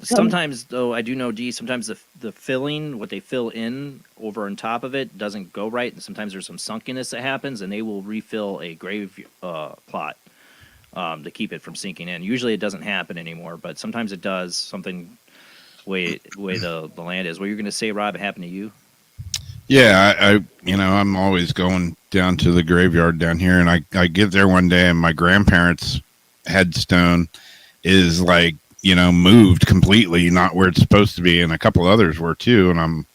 sometimes, though, I do know, Dee, sometimes the filling, what they fill in over on top of it, doesn't go right, and sometimes there's some sunkiness that happens, and they will refill a grave plot to keep it from sinking in. Usually it doesn't happen anymore, but sometimes it does. Something way the land is. What you're going to say, Rob? It happened to you? Yeah, I'm always going down to the graveyard down here, and I get there one day, and my grandparents' headstone is like, moved completely, not where it's supposed to be, and a couple others were too. And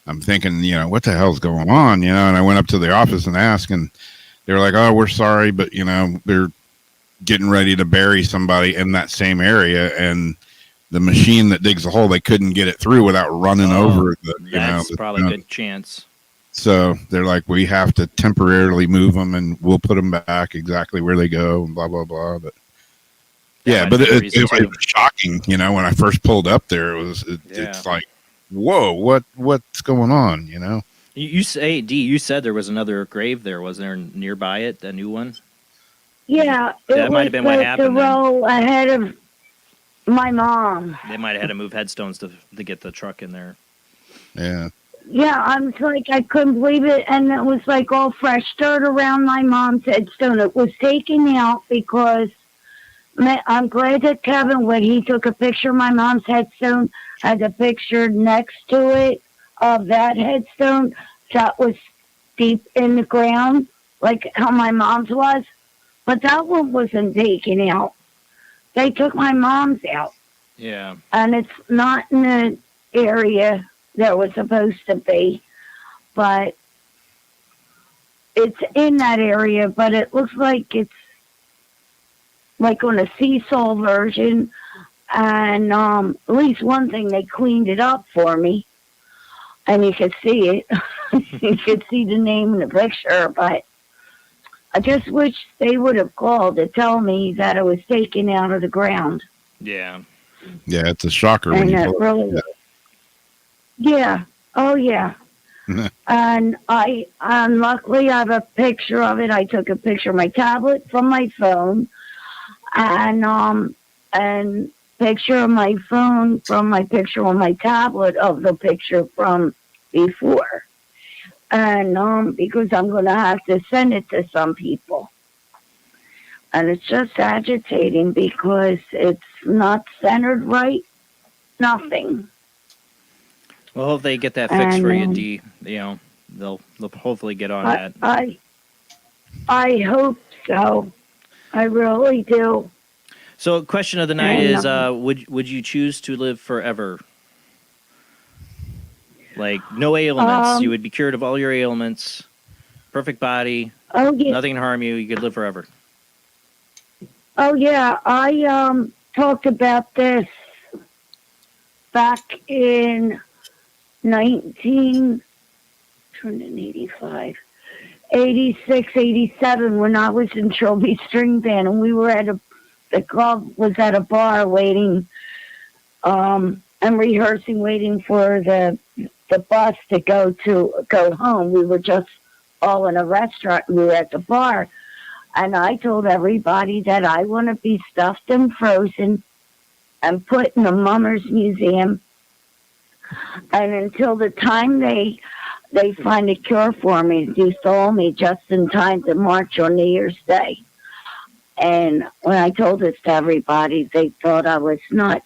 I'm thinking, what the hell's going on? And I went up to the office and asked, and they were like, "Oh, we're sorry, but they're getting ready to bury somebody in that same area, and the machine that digs the hole, they couldn't get it through without running over the." That's probably a good chance. So they're like, "We have to temporarily move them, and we'll put them back exactly where they go," and blah blah blah. But yeah, but it was shocking, when I first pulled up there. It's like, whoa, what's going on, You say, Dee, you said there was another grave there. Was there nearby it, a new one? Yeah, that might have been what happened. The row ahead of my mom. They might have had to move headstones to get the truck in there. Yeah. Yeah, I'm like, I couldn't believe it, and it was like all fresh dirt around my mom's headstone. It was taken out because I'm glad that Kevin, when he took a picture of my mom's headstone, had a picture next to it of that headstone that was deep in the ground, like how my mom's was. But that one wasn't taken out. They took my mom's out. Yeah. And it's not in the area that was supposed to be, but it's in that area, but it looks like it's like on a seesaw version, and at least one thing, they cleaned it up for me, and you could see it. You could see the name in the picture, but I just wish they would have called to tell me that it was taken out of the ground. Yeah. Yeah, it's a shocker. And when that you really, yeah. Oh, yeah. And luckily I have a picture of it. I took a picture of my tablet from my phone, and picture of my phone from my picture on my tablet of the picture from before. And because I'm going to have to send it to some people. And it's just agitating because it's not centered right. Nothing. Well, if they get that fixed for you, Dee, they'll hopefully get on that. I hope so. I really do. So, question of the night is: would you choose to live forever? Like no ailments, you would be cured of all your ailments. perfect body. Oh yeah. Nothing can harm you. You could live forever. Oh yeah, I talked about this back in 85, 86, 87 when I was in Trophy String Band and we were the club was at a bar waiting, and rehearsing, waiting for the bus to go home. We were just all in a restaurant and we were at the bar. And I told everybody that I want to be stuffed and frozen and put in the Mummers Museum. And until the time they find a cure for me, they stole me just in time to march on New Year's Day. And when I told this to everybody, they thought I was nuts.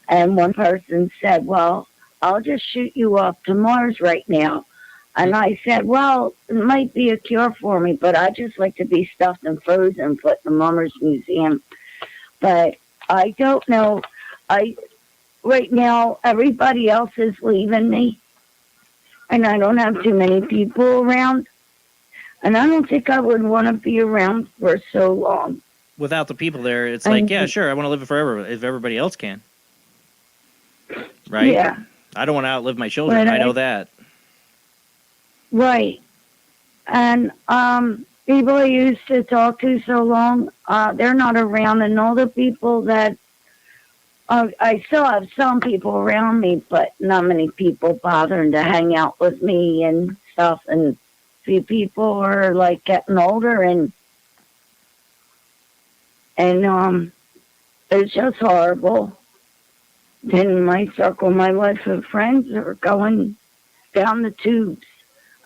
And one person said, well, I'll just shoot you off to Mars right now. And I said, well, it might be a cure for me, but I just like to be stuffed and frozen and put in the Mummers Museum. But I don't know. Right now, everybody else is leaving me. And I don't have too many people around. And I don't think I would want to be around for so long. Without the people there, it's like, yeah, sure, I want to live forever if everybody else can. Right? Yeah. I don't want to outlive my children. But I know that. Right. And people I used to talk to so long, they're not around. And all the people that I still have some people around me, but not many people bothering to hang out with me and stuff. And few people are like getting older and it's just horrible. Then my circle, my life of friends are going down the tubes.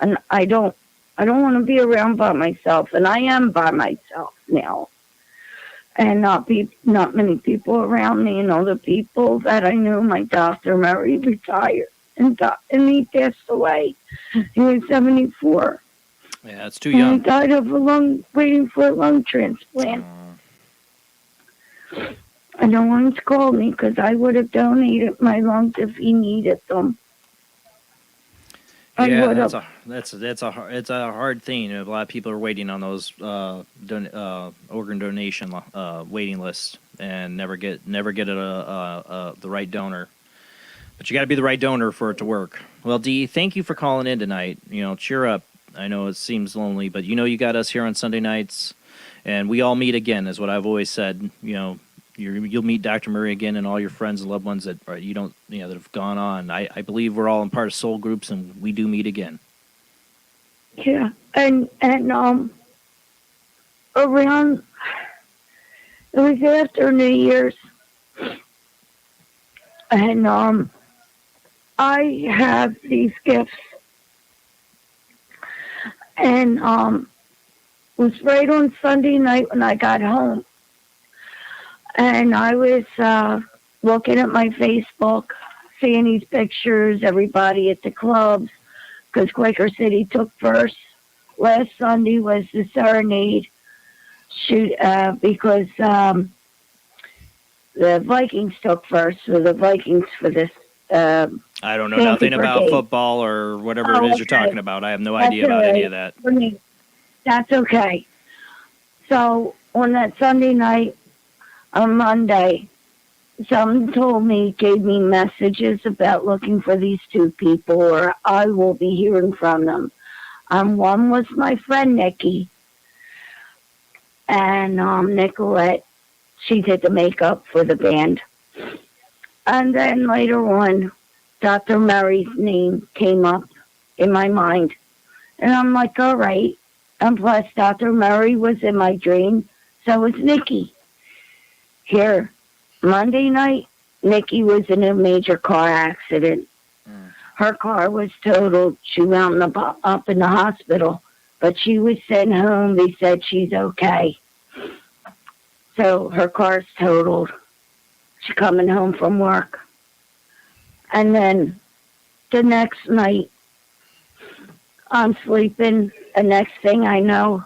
And I don't want to be around by myself, and I am by myself now. And not many people around me, and all the people that I knew. My Dr. Murray retired, and he passed away. He was 74. Yeah, it's too young. And he died of waiting for a lung transplant. I don't want him to call me because I would have donated my lungs if he needed them. Yeah, that's a hard thing. A lot of people are waiting on those organ donation waiting lists and never get the right donor. But you got to be the right donor for it to work. Well, Dee, thank you for calling in tonight. Cheer up. I know it seems lonely, but you got us here on Sunday nights, and we all meet again. Is what I've always said. You'll meet Dr. Murray again and all your friends and loved ones that that have gone on. I believe we're all in part of soul groups and we do meet again. Yeah, and around, it was after New Year's, and I have these gifts, and it was right on Sunday night when I got home. And I was looking at my Facebook, seeing these pictures, everybody at the clubs, because Quaker City took first. Last Sunday was the Serenade shoot, because the Vikings took first, so the Vikings for this. I don't know nothing about football or whatever it is you're talking about. I have no idea about any of that. For me, that's okay. So on that Sunday night, on Monday, someone gave me messages about looking for these two people, or I will be hearing from them. One was my friend Nikki, and Nicolette. She did the makeup for the band. And then later on, Dr. Murray's name came up in my mind. And I'm like, all right. And plus, Dr. Murray was in my dream, so was Nikki. Here, Monday night, Nikki was in a major car accident. Her car was totaled. She wound up in the hospital, but she was sent home. They said she's okay. So her car's totaled. She's coming home from work. And then the next night, I'm sleeping. The next thing I know,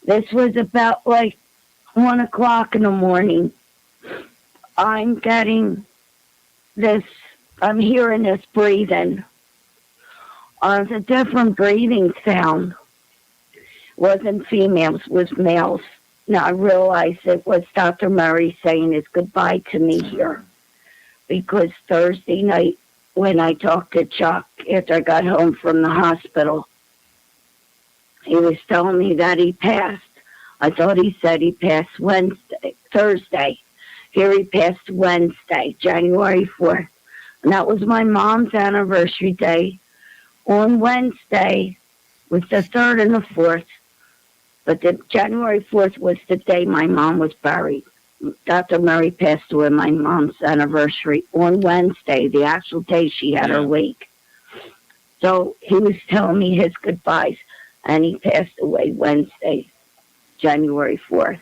this was about 1 o'clock in the morning. I'm getting this, I'm hearing this breathing. It's a different breathing sound. wasn't females, was males. Now I realized it was Dr. Murray saying his goodbye to me here. Because Thursday night, when I talked to Chuck after I got home from the hospital, he was telling me that he passed. I thought he said he passed Thursday. Here he passed Wednesday, January 4th. And that was my mom's anniversary day. On Wednesday was the 3rd and the 4th. But the January 4th was the day my mom was buried. Dr. Murray passed away my mom's anniversary on Wednesday, the actual day she had her wake. So he was telling me his goodbyes, and he passed away Wednesday, January 4th.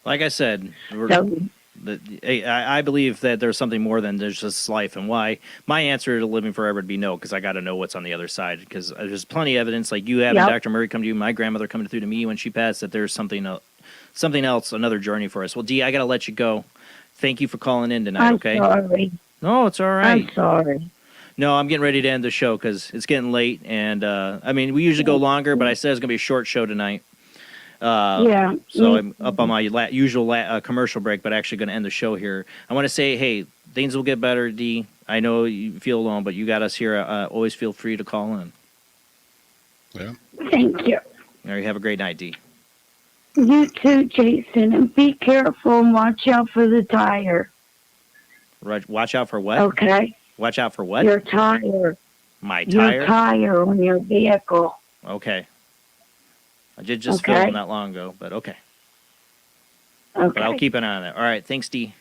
Like I said, I believe that there's something more than there's just life, and why my answer to living forever would be no, because I got to know what's on the other side, because there's plenty of evidence, like you having Dr. Murray come to you, my grandmother coming through to me when she passed, that there's something else, another journey for us. Well, Dee, I got to let you go. Thank you for calling in tonight, okay? I'm sorry. No, it's all right. I'm sorry. No, I'm getting ready to end the show because it's getting late, and I mean, we usually go longer, but I said it's going to be a short show tonight. So I'm up on my usual commercial break, but actually going to end the show here. I want to say, hey, things will get better, Dee. I know you feel alone, but you got us here. Always feel free to call in. Yeah. Thank you. All right, have a great night, Dee. You too, Jason, and be careful and watch out for the tire. Right, watch out for what? Okay. Watch out for what? Your tire. My tire? Your tire on your vehicle. Okay. I did just film not long ago, but okay. Okay. But I'll keep an eye on it. All right, thanks, Dee.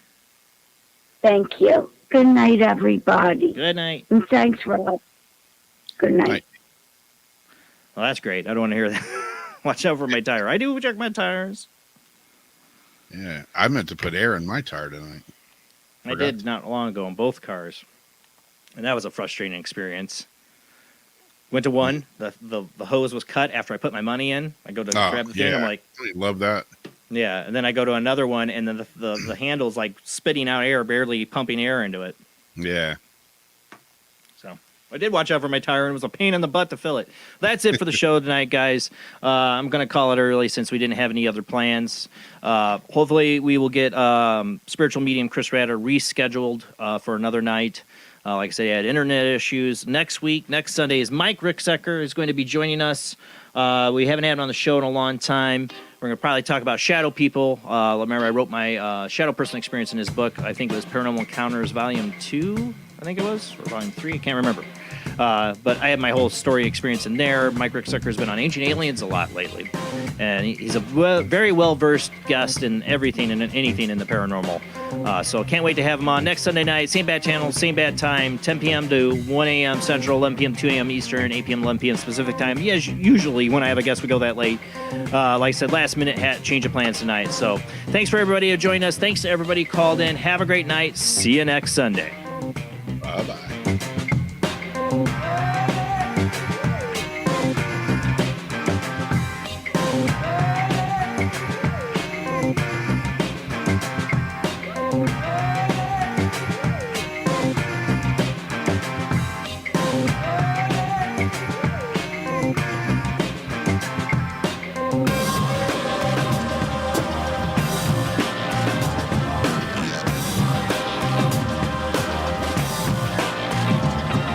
Thank you. Good night, everybody. Good night. And thanks, Rob. Good night. Well, that's great. I don't want to hear that. Watch out for my tire. I do check my tires. Yeah, I meant to put air in my tire tonight. I did not long ago in both cars, and that was a frustrating experience. Went to one, the hose was cut after I put my money in. I go to grab the thing, I'm like, I love that. Yeah, and then I go to another one, and then the handle's like spitting out air, barely pumping air into it. Yeah. So I did watch out for my tire, and it was a pain in the butt to fill it. That's it for the show tonight, guys. I'm going to call it early since we didn't have any other plans. Hopefully we will get spiritual medium Chris Ratter rescheduled for another night. Like I said, I had internet issues. Next Sunday, is Mike Ricksecker is going to be joining us. We haven't had him on the show in a long time. We're going to probably talk about shadow people. Remember, I wrote my shadow person experience in his book. I think it was Paranormal Encounters Volume 2, I think it was, or Volume 3, I can't remember. But I had my whole story experience in there. Mike Ricksecker has been on Ancient Aliens a lot lately. And he's a very well-versed guest in everything and anything in the paranormal. So can't wait to have him on next Sunday night. Same bad channel, same bad time, 10 p.m. to 1 a.m. Central, 11 p.m. 2 a.m. Eastern, 8 p.m. 11 p.m. Pacific time. Yes, usually when I have a guest, we go that late. Like I said, last minute change of plans tonight. So thanks for everybody who joined us. Thanks to everybody who called in. Have a great night. See you next Sunday. Bye-bye.